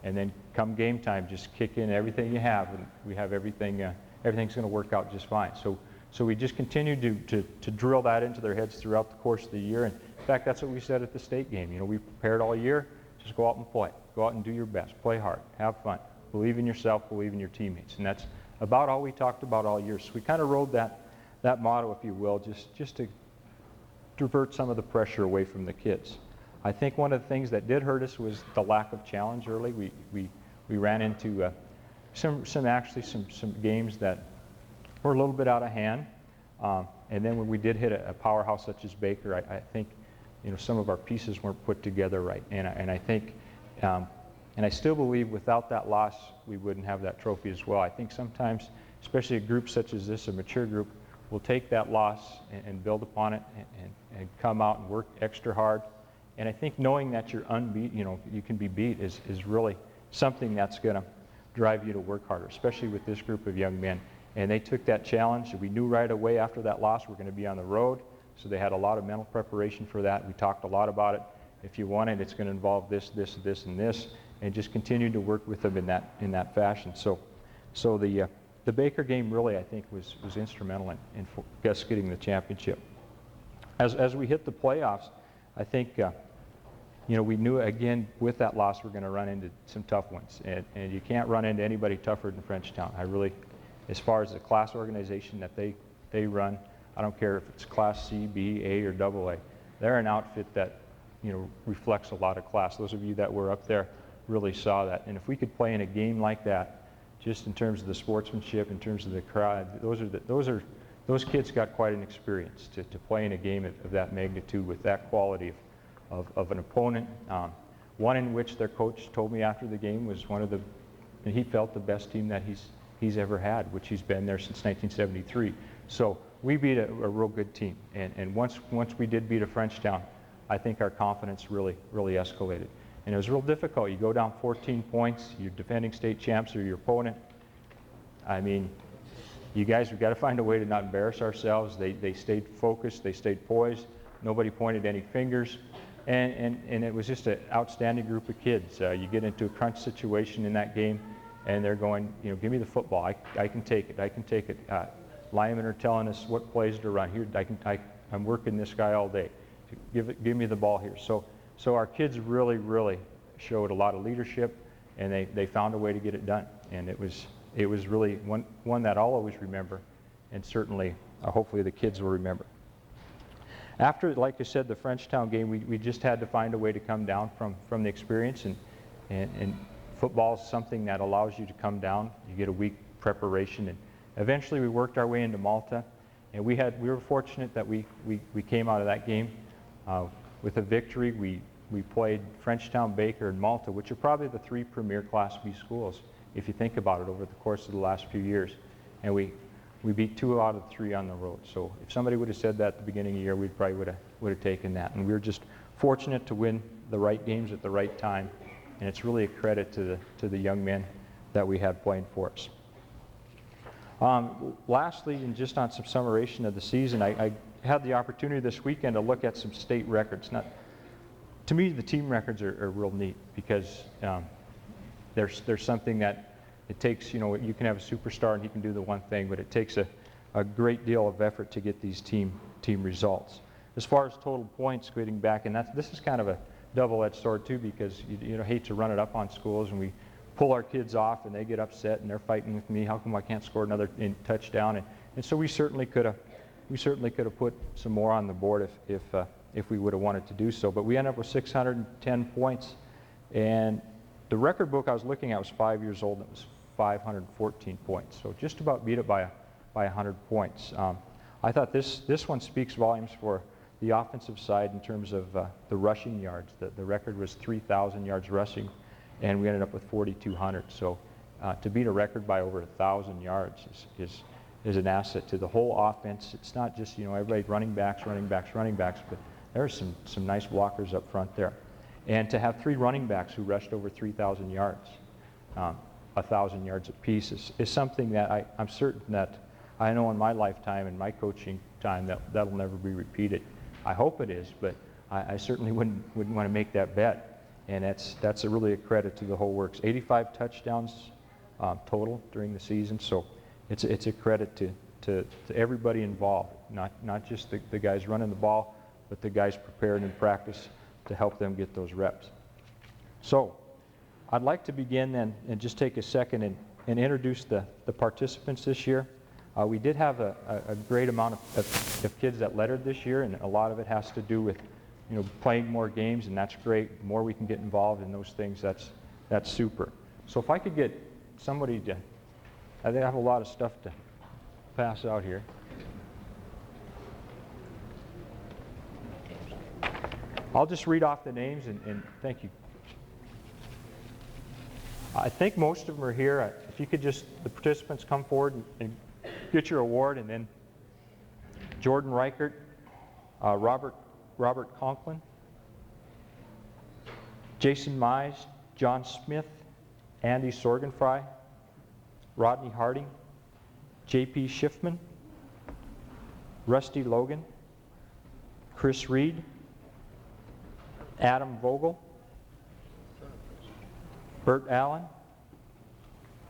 and then come game time, just kick in everything you have, and we have everything. Everything's going to work out just fine. So we just continued to drill that into their heads throughout the course of the year. And in fact, that's what we said at the state game. We prepared all year. Just go out and play. Go out and do your best. Play hard. Have fun. Believe in yourself. Believe in your teammates. And that's about all we talked about all year. So we kind of rode that motto, if you will, just to divert some of the pressure away from the kids. I think one of the things that did hurt us was the lack of challenge early. We ran into some games that were a little bit out of hand. And then when we did hit a powerhouse such as Baker, I think some of our pieces weren't put together right. And I think, and I still believe without that loss, we wouldn't have that trophy as well. I think sometimes, especially a group such as this, a mature group, will take that loss and build upon it and come out and work extra hard. And I think knowing that you're unbeat, you can be beat is really something that's going to drive you to work harder, especially with this group of young men. And they took that challenge. We knew right away after that loss we're going to be on the road, so they had a lot of mental preparation for that. We talked a lot about it. If you want it, it's going to involve this, this, this, and this, and just continued to work with them in that fashion. So the Baker game really, I think, was instrumental in us getting the championship. As we hit the playoffs, I think we knew again with that loss we're going to run into some tough ones, and you can't run into anybody tougher than Frenchtown. As far as the class organization that they run, I don't care if it's Class C, B, A, or AA. They're an outfit that reflects a lot of class. Those of you that were up there really saw that. And if we could play in a game like that, just in terms of the sportsmanship, in terms of the crowd, those kids got quite an experience to play in a game of that magnitude with that quality of an opponent. One in which their coach told me after the game was and he felt the best team that he's ever had, which he's been there since 1973. So we beat a real good team. And once we did beat a Frenchtown, I think our confidence really escalated. And it was real difficult. You go down 14 points, you're defending state champs or your opponent. I mean, you guys, we've got to find a way to not embarrass ourselves. They stayed focused, they stayed poised. Nobody pointed any fingers. And it was just an outstanding group of kids. You get into a crunch situation in that game, and they're going, give me the football. I can take it. I can take it. Linemen are telling us what plays to run. Here, I'm working this guy all day. Give me the ball here. So our kids really showed a lot of leadership, and they found a way to get it done. And it was really one that I'll always remember, and certainly hopefully the kids will remember. After, like I said, the Frenchtown game, we just had to find a way to come down from the experience, and football is something that allows you to come down. You get a week preparation, and eventually we worked our way into Malta, and we were fortunate that we came out of that game with a victory. We played Frenchtown, Baker, and Malta, which are probably the three premier Class B schools, if you think about it, over the course of the last few years. And we beat 2 out of 3 on the road. So if somebody would have said that at the beginning of the year, we probably would have taken that. And we were just fortunate to win the right games at the right time. And it's really a credit to the young men that we had playing for us. Lastly, and just on some summation of the season, I had the opportunity this weekend to look at some state records. To me, the team records are real neat because there's something that it takes, you can have a superstar and he can do the one thing, but it takes a great deal of effort to get these team results. As far as total points, getting back, and this is kind of a double-edged sword too, because you hate to run it up on schools, and we pull our kids off and they get upset and they're fighting with me. How come I can't score another touchdown? And so we certainly could have put some more on the board if we would have wanted to do so. But we ended up with 610 points, and The record book I was looking at was 5 years old, and it was 514 points. So just about beat it by 100 points. I thought this one speaks volumes for the offensive side in terms of the rushing yards. The record was 3,000 yards rushing, and we ended up with 4,200. So to beat a record by over 1,000 yards is an asset to the whole offense. It's not just, everybody running backs, but there's some nice blockers up front there. And to have 3 running backs who rushed over 3,000 yards, 1,000 yards apiece is something that I'm certain that I know in my lifetime and my coaching time that'll never be repeated. I hope it is, but I certainly wouldn't want to make that bet. And that's really a credit to the whole works. 85 touchdowns total during the season, so it's a credit to everybody involved, not just the guys running the ball, but the guys prepared in practice to help them get those reps. So I'd like to begin then and just take a second and introduce the participants this year. We did have a great amount of kids that lettered this year, and a lot of it has to do with playing more games, and that's great. The more we can get involved in those things, that's super. So if I could get somebody to, I think I have a lot of stuff to pass out here. I'll just read off the names and thank you. I think most of them are here. If you could just, the participants come forward and get your award, and then Jordan Reichert, Robert Conklin, Jason Mize, John Smith, Andy Sorgenfrey, Rodney Harding, J.P. Schiffman, Rusty Logan, Chris Reed, Adam Vogel, Bert Allen,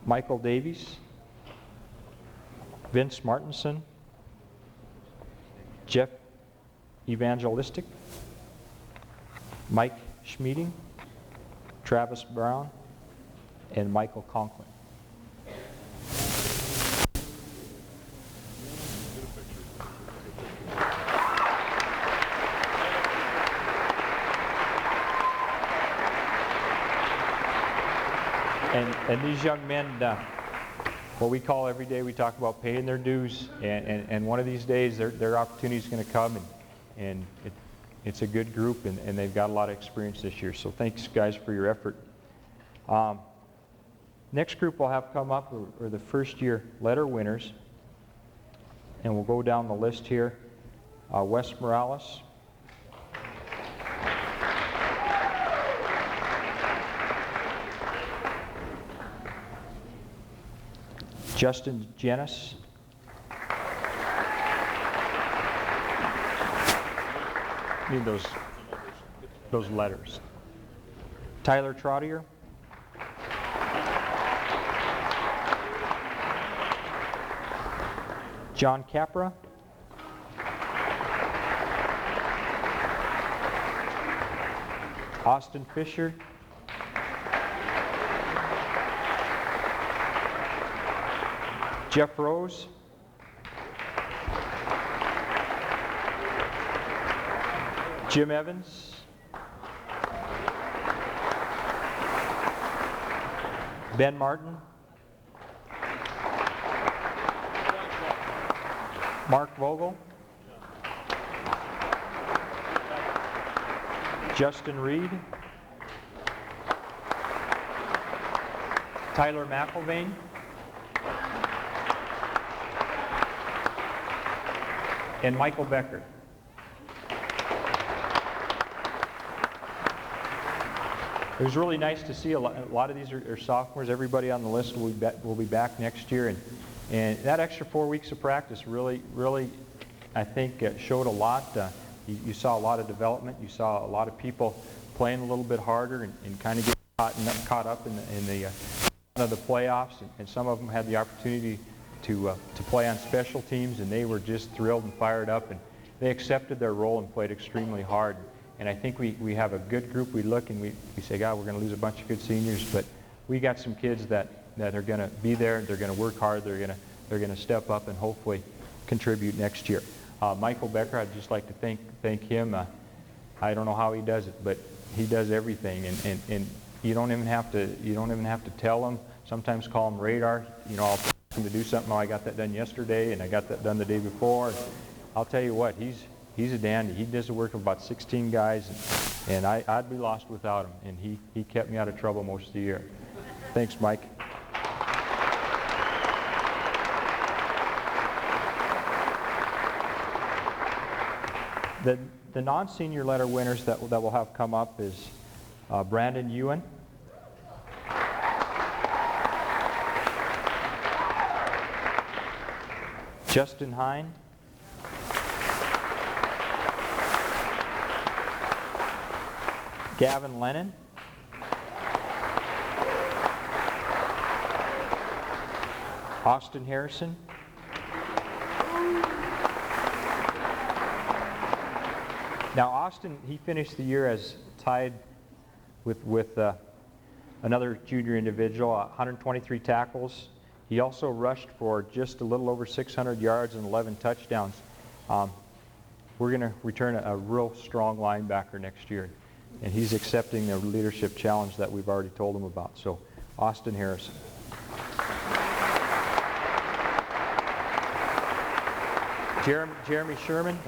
Michael Davies, Vince Martinson, Jeff Evangelistic, Mike Schmieding, Travis Brown, and Michael Conklin. And these young men, what we call every day, we talk about paying their dues, and one of these days their opportunity is going to come, and it's a good group, and they've got a lot of experience this year. So thanks, guys, for your effort. Next group we'll have come up are the first year letter winners, and we'll go down the list here. Wes Morales, Justin Jenis, need those letters. Tyler Trottier, John Capra, Austin Fisher, Jeff Rose, Jim Evans, Ben Martin, Mark Vogel, Justin Reed, Tyler McIlvain, and Michael Becker. It was really nice to see a lot of these are sophomores. Everybody on the list will be back next year, and that extra 4 weeks of practice really, I think, showed a lot. You saw a lot of development. You saw a lot of people playing a little bit harder and kind of getting caught up in the playoffs, and some of them had the opportunity to play on special teams, and they were just thrilled and fired up, and they accepted their role and played extremely hard. And I think we have a good group. We look and we say, God, we're going to lose a bunch of good seniors, but we got some kids that are going to be there. They're going to work hard. They're going to step up and hopefully contribute next year. Michael Becker, I'd just like to thank him. I don't know how he does it, but he does everything, and you don't even have to tell them. Sometimes call them radar. You know, I'll tell him to do something. Oh, I got that done yesterday, and I got that done the day before. I'll tell you what, he's a dandy. He does the work of about 16 guys, and I'd be lost without him. And he kept me out of trouble most of the year. Thanks, Mike. The non-senior letter winners that we'll have come up is Brandon Ewan, Justin Hine, Gavin Lennon, Austin Harrison, now Austin, he finished the year as tied with another junior individual, 123 tackles. He also rushed for just a little over 600 yards and 11 touchdowns. We're going to return a real strong linebacker next year, and he's accepting the leadership challenge that we've already told him about. So, Austin Harrison. Jeremy Sherman,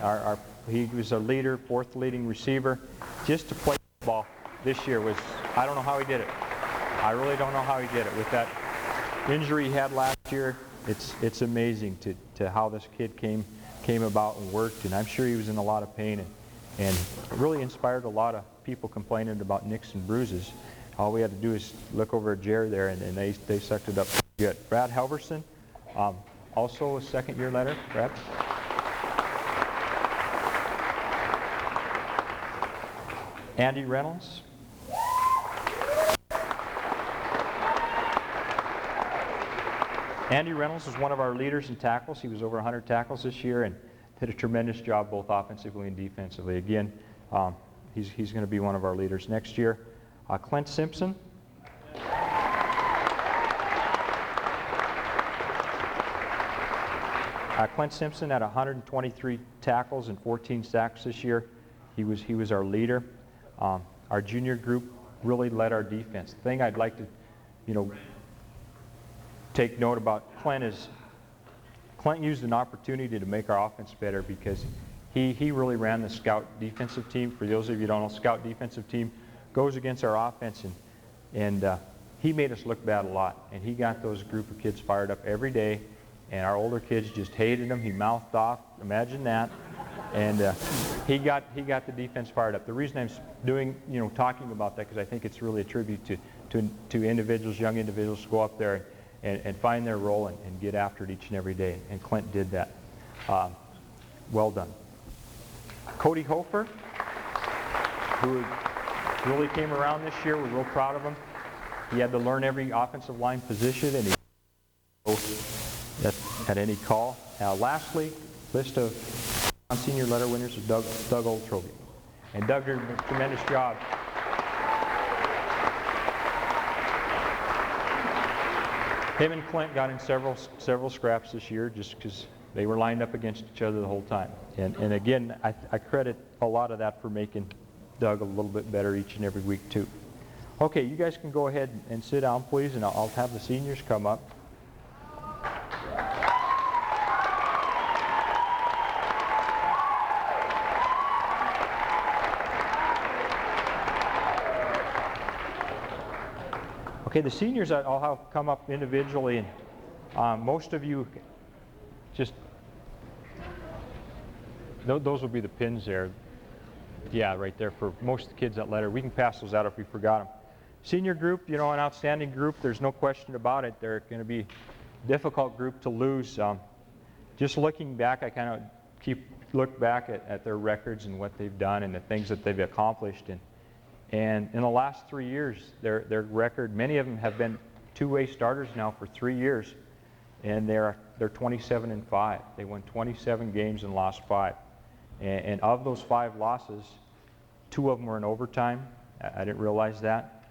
he was a leader, fourth leading receiver. Just to play football this year was, I don't know how he did it. I really don't know how he did it. With that injury he had last year, it's amazing to how this kid came about and worked, and I'm sure he was in a lot of pain, and really inspired a lot of people complaining about nicks and bruises. All we had to do is look over at Jerry there, and they sucked it up good. Brad Halverson, also a second-year letter. Brad. Andy Reynolds. Andy Reynolds was one of our leaders in tackles. He was over 100 tackles this year and did a tremendous job both offensively and defensively. Again, he's going to be one of our leaders next year. Clint Simpson. Clint Simpson had 123 tackles and 14 sacks this year. He was our leader. Our junior group really led our defense. The thing I'd like to, take note about Clint is Clint used an opportunity to make our offense better because he really ran the scout defensive team. For those of you who don't know, scout defensive team goes against our offense, and he made us look bad a lot. And he got those group of kids fired up every day, and our older kids just hated him. He mouthed off. Imagine that. And he got the defense fired up. The reason I'm doing, talking about that, because I think it's really a tribute to individuals, young individuals, to go up there and find their role and get after it each and every day. And Clint did that. Well done. Cody Hofer, who really came around this year. We're real proud of him. He had to learn every offensive line position, and he at any call. Lastly, list of senior letter winners of Doug Oldtrovy. And Doug did a tremendous job. Him and Clint got in several scraps this year just because they were lined up against each other the whole time. And again, I credit a lot of that for making Doug a little bit better each and every week too. Okay, you guys can go ahead and sit down, please, and I'll have the seniors come up. Okay, the seniors I'll have come up individually, and most of you just, those will be the pins there. Yeah, right there for most of the kids that letter. We can pass those out if we forgot them. Senior group, an outstanding group. There's no question about it. They're going to be a difficult group to lose. Just looking back, I kind of look back at their records and what they've done and the things that they've accomplished. And in the last 3 years, their record, many of them have been two-way starters now for 3 years, and they're 27-5. They won 27 games and lost 5. And of those 5 losses, 2 of them were in overtime. I didn't realize that.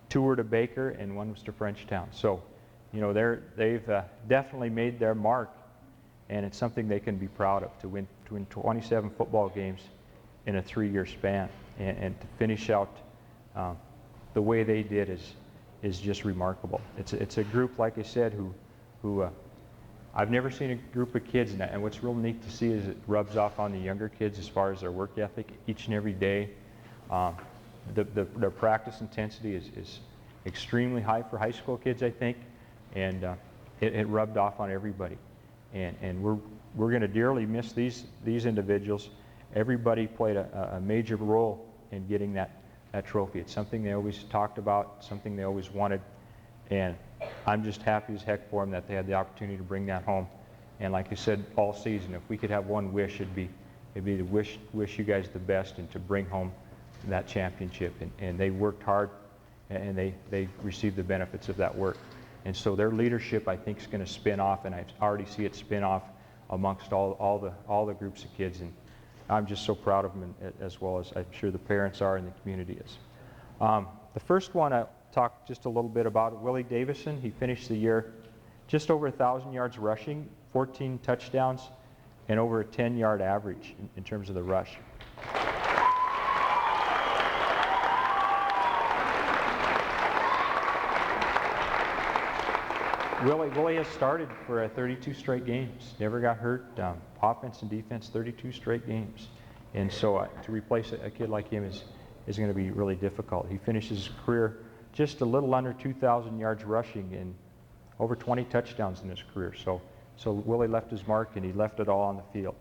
2 were to Baker, and 1 was to Frenchtown. So, they've definitely made their mark, and it's something they can be proud of to win 27 football games in a 3-year span. And to finish out the way they did is just remarkable. It's a group, like I said, who I've never seen a group of kids, and what's real neat to see is it rubs off on the younger kids as far as their work ethic each and every day. Their practice intensity is extremely high for high school kids, I think, and it rubbed off on everybody. And we're going to dearly miss these individuals. Everybody played a major role in getting that trophy. It's something they always talked about, something they always wanted, and I'm just happy as heck for them that they had the opportunity to bring that home. And like I said, all season, if we could have one wish, it'd be to wish you guys the best and to bring home that championship. And they worked hard, and they received the benefits of that work. And so their leadership, I think, is going to spin off, and I already see it spin off amongst all the groups of kids. And I'm just so proud of them, as well as I'm sure the parents are and the community is. The first one I'll talk just a little bit about, Willie Davison. He finished the year just over 1,000 yards rushing, 14 touchdowns, and over a 10-yard average in terms of the rush. Willie has started for 32 straight games. Never got hurt. Offense and defense, 32 straight games. And so to replace a kid like him is going to be really difficult. He finishes his career just a little under 2,000 yards rushing and over 20 touchdowns in his career. So Willie left his mark, and he left it all on the field.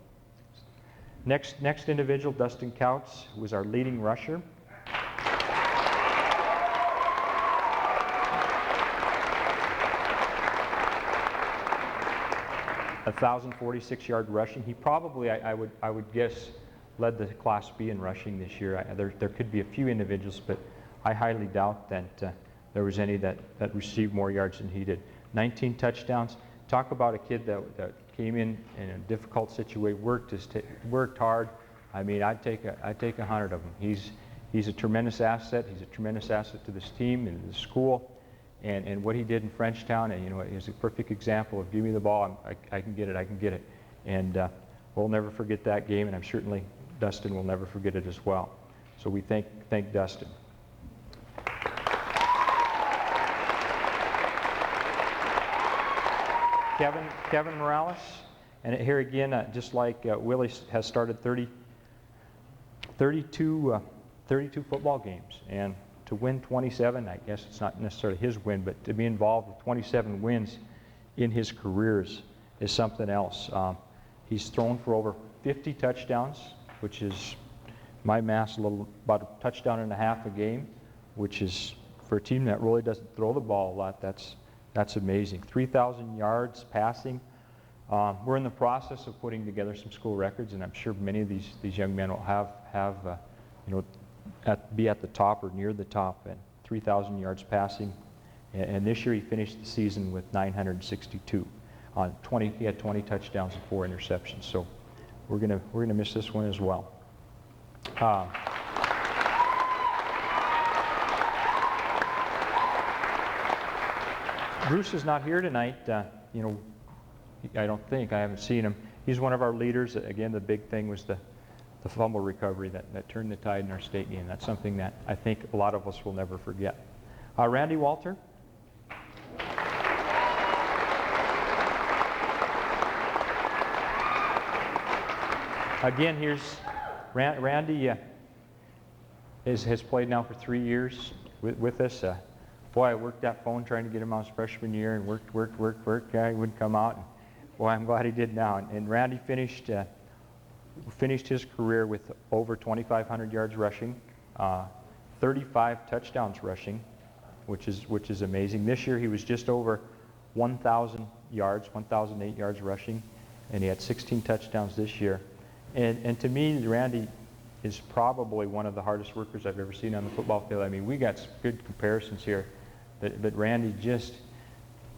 Next individual, Dustin Couts, who was our leading rusher. 1,046-yard rushing. He probably, I would guess, led the Class B in rushing this year. There could be a few individuals, but I highly doubt that there was any that received more yards than he did. 19 touchdowns. Talk about a kid that came in a difficult situation, worked hard. I mean, I'd take 100 of them. He's a tremendous asset. He's a tremendous asset to this team and the school. And what he did in Frenchtown, and is a perfect example of give me the ball, I can get it. And we'll never forget that game, and I'm certainly Dustin will never forget it as well. So we thank Dustin. Kevin Morales, and here again, just like Willie has started 32 football games, and to win 27, I guess it's not necessarily his win, but to be involved with 27 wins in his careers is something else. He's thrown for over 50 touchdowns, which is, my math, about a touchdown and a half a game, which is, for a team that really doesn't throw the ball a lot, that's amazing. 3,000 yards passing. We're in the process of putting together some school records, and I'm sure many of these young men will have be at the top or near the top, and 3,000 yards passing. And this year he finished the season with 962 on 20. He had 20 touchdowns and 4 interceptions. So we're gonna miss this one as well. Bruce is not here tonight. I don't think. I haven't seen him. He's one of our leaders. Again, the big thing was the fumble recovery that turned the tide in our state game. That's something that I think a lot of us will never forget. Randy Walter. Again, here's Randy has played now for 3 years with us. Boy, I worked that phone trying to get him on his freshman year, and worked. Guy wouldn't come out. And boy, I'm glad he did now. And Randy finished his career with over 2,500 yards rushing, 35 touchdowns rushing, which is amazing. This year he was just over 1,000 yards, 1,008 yards rushing, and he had 16 touchdowns this year. And to me, Randy is probably one of the hardest workers I've ever seen on the football field. I mean, we got some good comparisons here, but Randy just,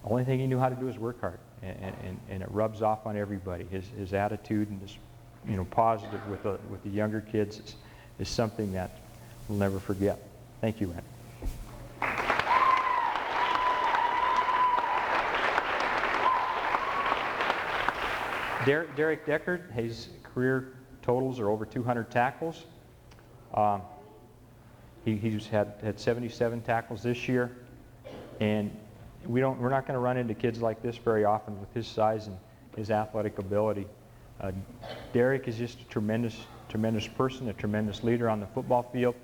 the only thing he knew how to do is work hard, and it rubs off on everybody. His attitude and his positive with the younger kids is something that we'll never forget. Thank you, Randy. Derek Deckard, his career totals are over 200 tackles. He's had 77 tackles this year, and we're not going to run into kids like this very often with his size and his athletic ability. Derek is just a tremendous person, a tremendous leader on the football field.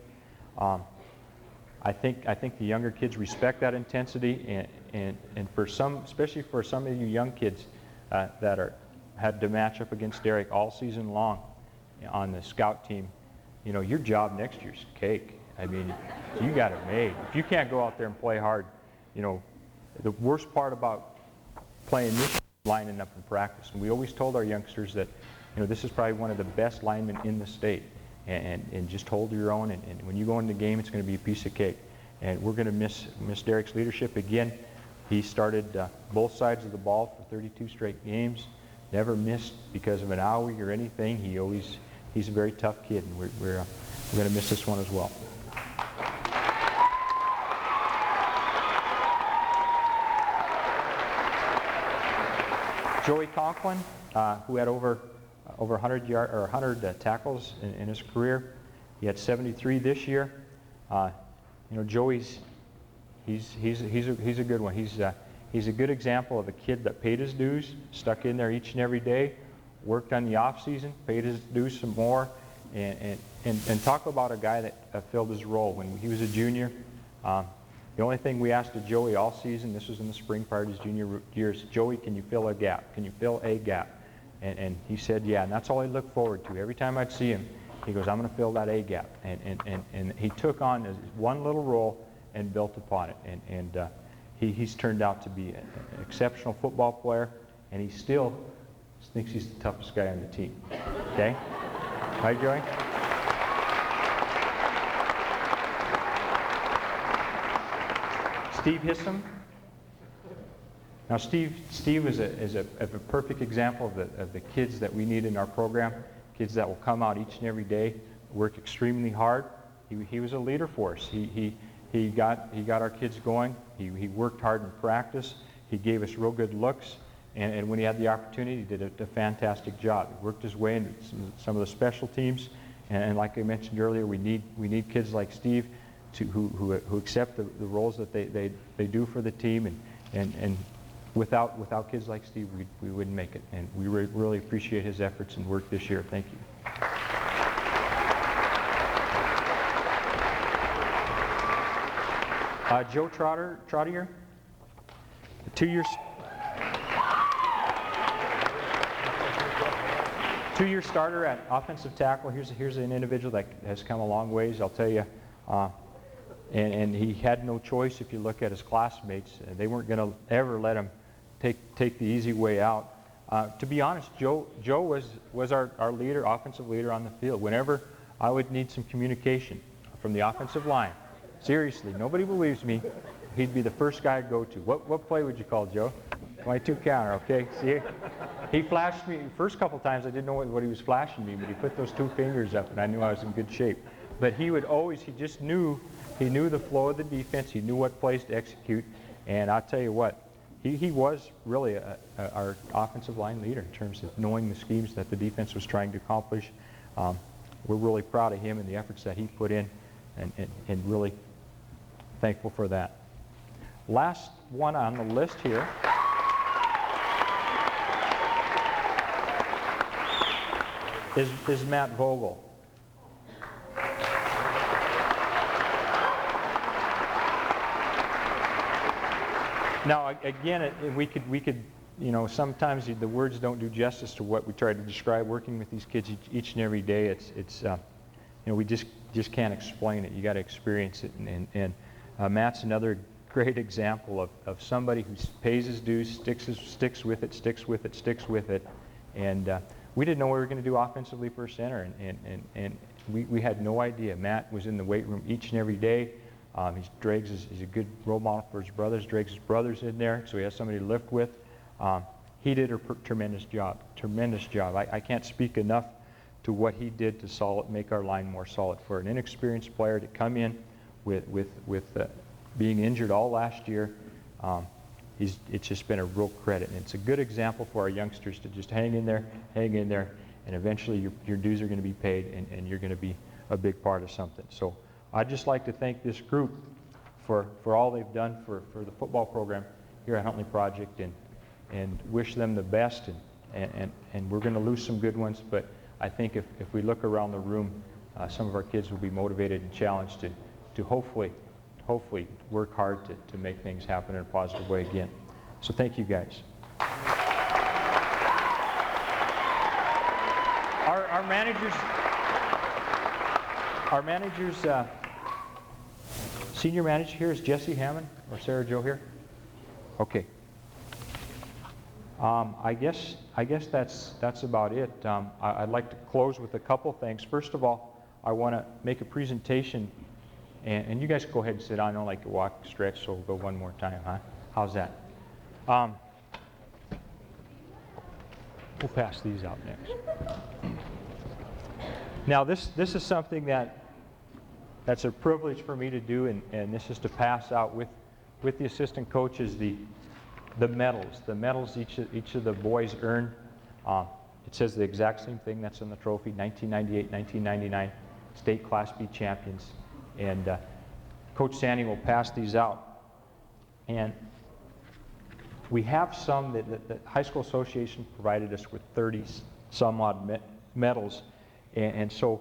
I think the younger kids respect that intensity, and for some, especially for some of you young kids that had to match up against Derek all season long on the scout team, you know, your job next year's cake. I mean, you got it made. If you can't go out there and play hard, you know, the worst part about playing this is lining up in practice. And we always told our youngsters that, you know, this is probably one of the best linemen in the state. And just hold your own, and when you go into the game, it's going to be a piece of cake. And we're going to miss Derek's leadership again. He started both sides of the ball for 32 straight games, never missed because of an owie or anything. He's a very tough kid, and we're going to miss this one as well. Joey Conklin, who had over 100 tackles in his career. He had 73 this year. You know, Joey's he's a good one. He's a good example of a kid that paid his dues, stuck in there each and every day, worked on the off season, paid his dues some more, and talk about a guy that filled his role when he was a junior. The only thing we asked of Joey all season, this was in the spring part of his junior years, Joey, can you fill a gap? Can you fill a gap? And he said, yeah, and that's all he looked forward to. Every time I'd see him, he goes, I'm going to fill that A gap. And he took on one little role and built upon it. He's turned out to be an exceptional football player, and he still thinks he's the toughest guy on the team. Okay? Right, Joey? Steve Hissam. Now, Steve is a perfect example of the kids that we need in our program, kids that will come out each and every day, work extremely hard. He was a leader for us. He got our kids going. He worked hard in practice. He gave us real good looks, and when he had the opportunity, he did a fantastic job. He worked his way into some of the special teams, and like I mentioned earlier, we need kids like Steve who accept the roles that they do for the team, and without kids like Steve, we wouldn't make it. And we really appreciate his efforts and work this year. Thank you. Joe Trottier, 2 years. 2-year starter at offensive tackle. Here's an individual that has come a long ways, I'll tell you. And he had no choice. If you look at his classmates, they weren't going to ever let him take the easy way out. To be honest, Joe was our leader, offensive leader on the field. Whenever I would need some communication from the offensive line, seriously, nobody believes me, he'd be the first guy I'd go to. What play would you call, Joe? My 2 counter, okay? See, he flashed me. First couple times I didn't know what he was flashing me, but he put those 2 fingers up, and I knew I was in good shape. But he just knew, he knew the flow of the defense. He knew what plays to execute. And I'll tell you what, he was really our offensive line leader in terms of knowing the schemes that the defense was trying to accomplish. We're really proud of him and the efforts that he put in, and really thankful for that. Last one on the list here is Matt Vogel. Now, again, we could, you know, sometimes the words don't do justice to what we try to describe working with these kids each and every day. It's you know, we just can't explain it. You got to experience it. And Matt's another great example of somebody who pays his dues, sticks with it. And we didn't know what we were going to do offensively for center, and we had no idea. Matt was in the weight room each and every day. He's a good role model for his brothers. Drags his brothers in there, so he has somebody to lift with. He did a tremendous job. I can't speak enough to what he did to make our line more solid. For an inexperienced player to come in with being injured all last year, it's just been a real credit. And it's a good example for our youngsters to just hang in there, and eventually your dues are going to be paid, and you're going to be a big part of something. So I'd just like to thank this group for all they've done for the football program here at Huntley Project, and wish them the best. And we're going to lose some good ones, but I think if we look around the room, some of our kids will be motivated and challenged to hopefully work hard to make things happen in a positive way again. So thank you guys. Our managers, senior manager here is Jesse Hammond or Sarah Jo here? Okay. I guess that's about it. I'd like to close with a couple things. First of all, I want to make a presentation, and you guys go ahead and sit down. I don't like to walk, stretch, so we'll go one more time, huh? How's that? We'll pass these out next. Now this is something that's a privilege for me to do, and this is to pass out with the assistant coaches the medals. The medals each of the boys earned. It says the exact same thing that's in the trophy, 1998, 1999, state Class B champions. And Coach Sandy will pass these out. And we have some that the High School Association provided us with 30 some odd medals. And so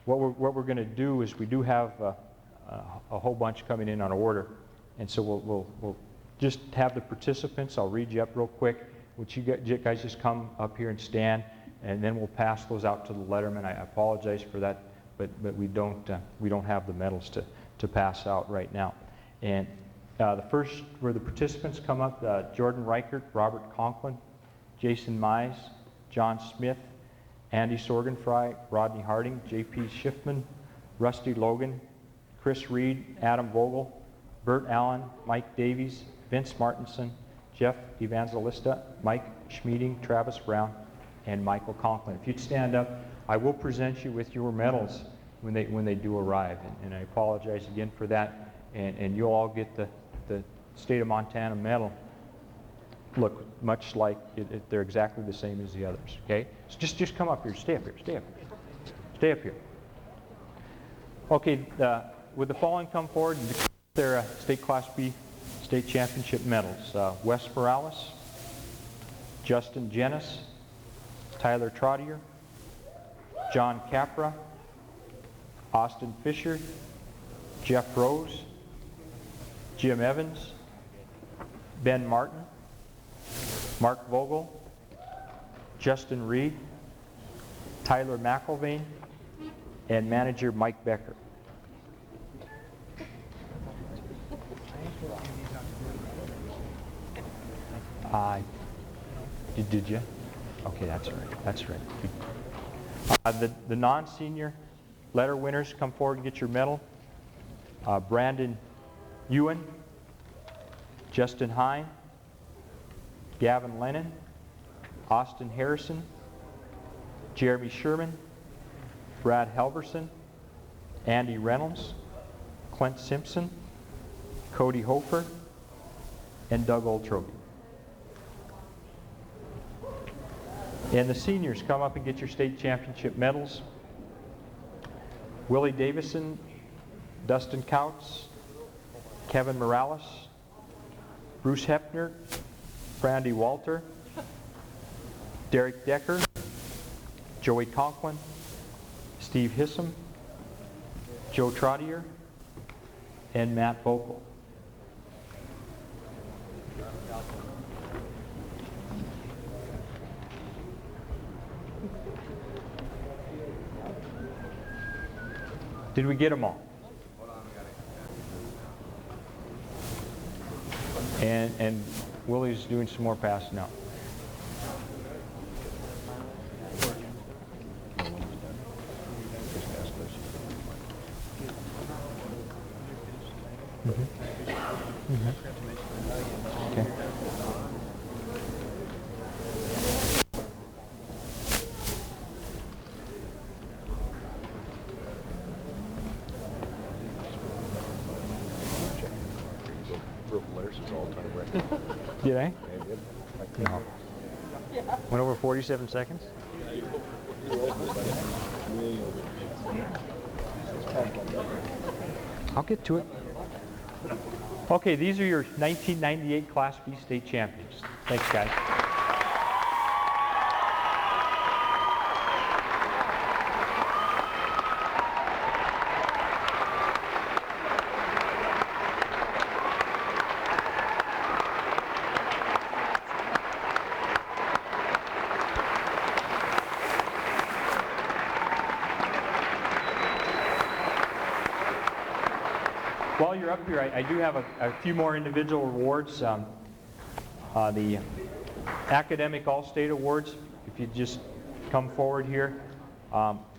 what we're going to do is we do have a whole bunch coming in on order. And so we'll just have the participants. I'll read you up real quick. Would you guys just come up here and stand, and then we'll pass those out to the letterman. I apologize for that, but we don't have the medals to pass out right now. And the first where the participants come up: Jordan Reichert, Robert Conklin, Jason Mize, John Smith, Andy Sorgenfrey, Rodney Harding, J.P. Schiffman, Rusty Logan, Chris Reed, Adam Vogel, Bert Allen, Mike Davies, Vince Martinson, Jeff Evangelista, Mike Schmeeding, Travis Brown, and Michael Conklin. If you'd stand up, I will present you with your medals when they do arrive. And I apologize again for that. And you'll all get the State of Montana medal. Look much like they're exactly the same as the others. Okay? So just come up here. Stay up here. Stay up here. Stay up here. Okay. Would the following come forward and declare their state Class B state championship medals? Wes Morales, Justin Jennis, Tyler Trottier, John Capra, Austin Fisher, Jeff Rose, Jim Evans, Ben Martin, Mark Vogel, Justin Reed, Tyler McElvain, and manager Mike Becker. Did you? Okay, that's right. That's right. The non-senior letter winners, come forward and get your medal. Brandon Ewan, Justin Hine, Gavin Lennon, Austin Harrison, Jeremy Sherman, Brad Halverson, Andy Reynolds, Clint Simpson, Cody Hofer, and Doug Oltroge. And the seniors, come up and get your state championship medals. Willie Davison, Dustin Couts, Kevin Morales, Bruce Hepner, Brandy Walter, Derek Decker, Joey Conklin, Steve Hissam, Joe Trottier, and Matt Vocal. Did we get them all? And Willie's doing some more passing out. Okay. Did I? No. Went over 47 seconds? I'll get to it. Okay, these are your 1998 Class B state champions. Thanks, guys. While you're up here, I do have a few more individual awards. The Academic All-State Awards, if you just come forward here.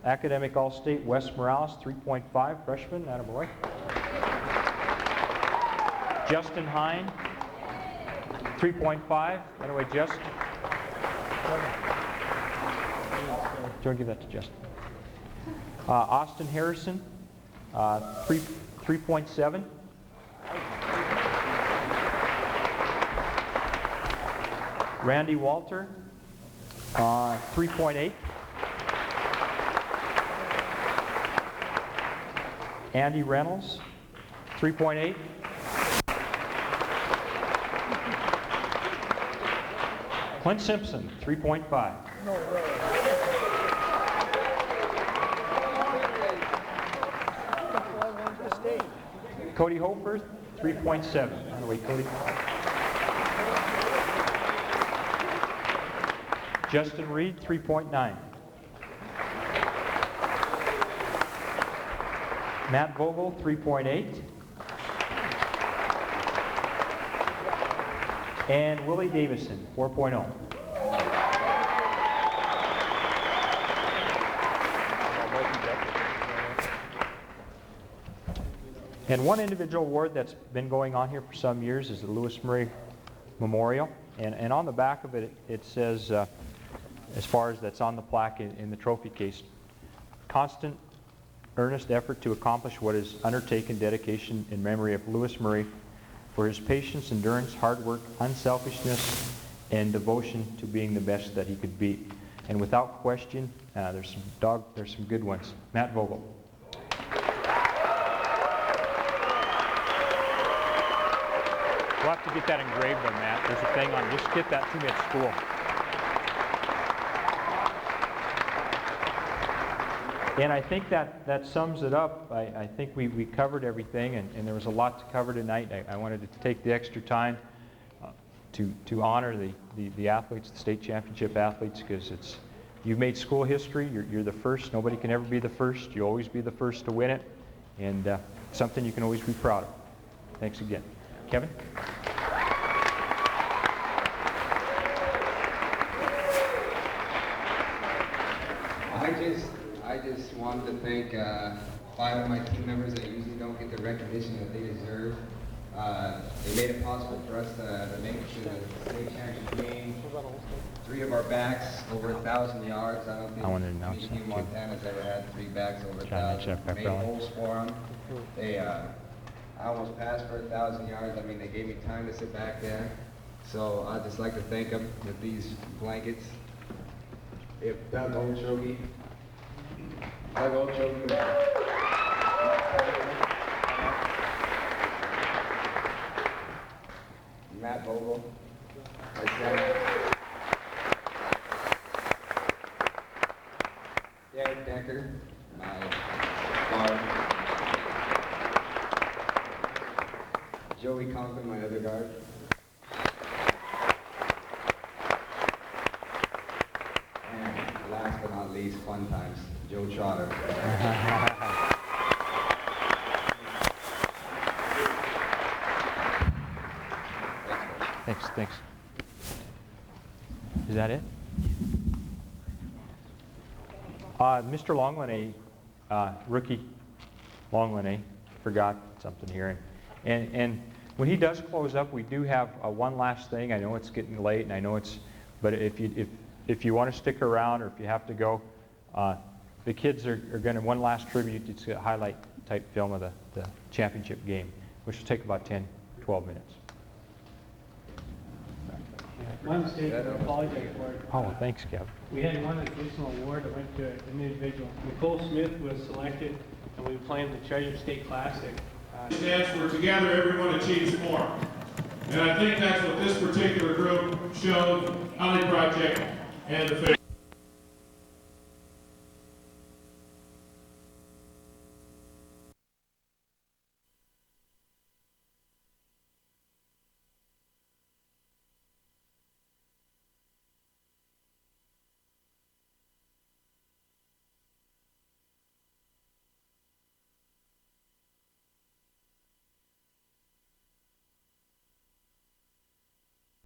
Academic All-State, Wes Morales, 3.5, freshman, attaboy. Justin Hine, 3.5, attaboy Justin. Do you want to give that to Justin? Austin Harrison, 3.7. Randy Walter, 3.8. Andy Reynolds, 3.8. Clint Simpson, 3.5. Cody Hofer, 3.7. By the way, Cody. Justin Reed, 3.9. Matt Vogel, 3.8. And Willie Davison, 4.0. And one individual award that's been going on here for some years is the Lewis Murray Memorial. And on the back of it, it says, as far as that's on the plaque in the trophy case, constant, earnest effort to accomplish what is undertaken, dedication in memory of Lewis Murray for his patience, endurance, hard work, unselfishness, and devotion to being the best that he could be. And without question, there's some good ones. Matt Vogel. We'll have to get that engraved on Matt. There's a thing on, just get that to me at school. And I think that sums it up. I think we covered everything, and there was a lot to cover tonight. I wanted to take the extra time to honor the athletes, the state championship athletes, because you've made school history. You're the first. Nobody can ever be the first. You always be the first to win it, and something you can always be proud of. Thanks again. Kevin? I just wanted to thank 5 of my team members that usually don't get the recognition that they deserve. They made it possible for us to make it to the state championship game. 3 of our backs over 1,000 yards. I don't think any team in Montana's ever had 3 backs over 1,000. Made holes for them. I almost passed for 1,000 yards. I mean, they gave me time to sit back there. So I'd just like to thank them with these blankets. If Doug Ochogi. Matt Vogel. Derek Decker, my guard. Joey Conklin, my other guard. And last but not least, fun times, Joe Trotter. Thanks. Is that it? Mr. Longlinay, rookie Longlinay, forgot something here. And when he does close up, we do have one last thing. I know it's getting late, and I know but if you want to stick around, or if you have to go, the kids are going to, one last tribute. It's a highlight type film of the championship game, which will take about 10, 12 minutes. My mistake, I apologize for it. Oh, thanks, Kev. We had one additional award that went to an individual. Nicole Smith was selected, and we were playing the Treasure State Classic. stands for together everyone achieves more. And I think that's what this particular group showed on the project and the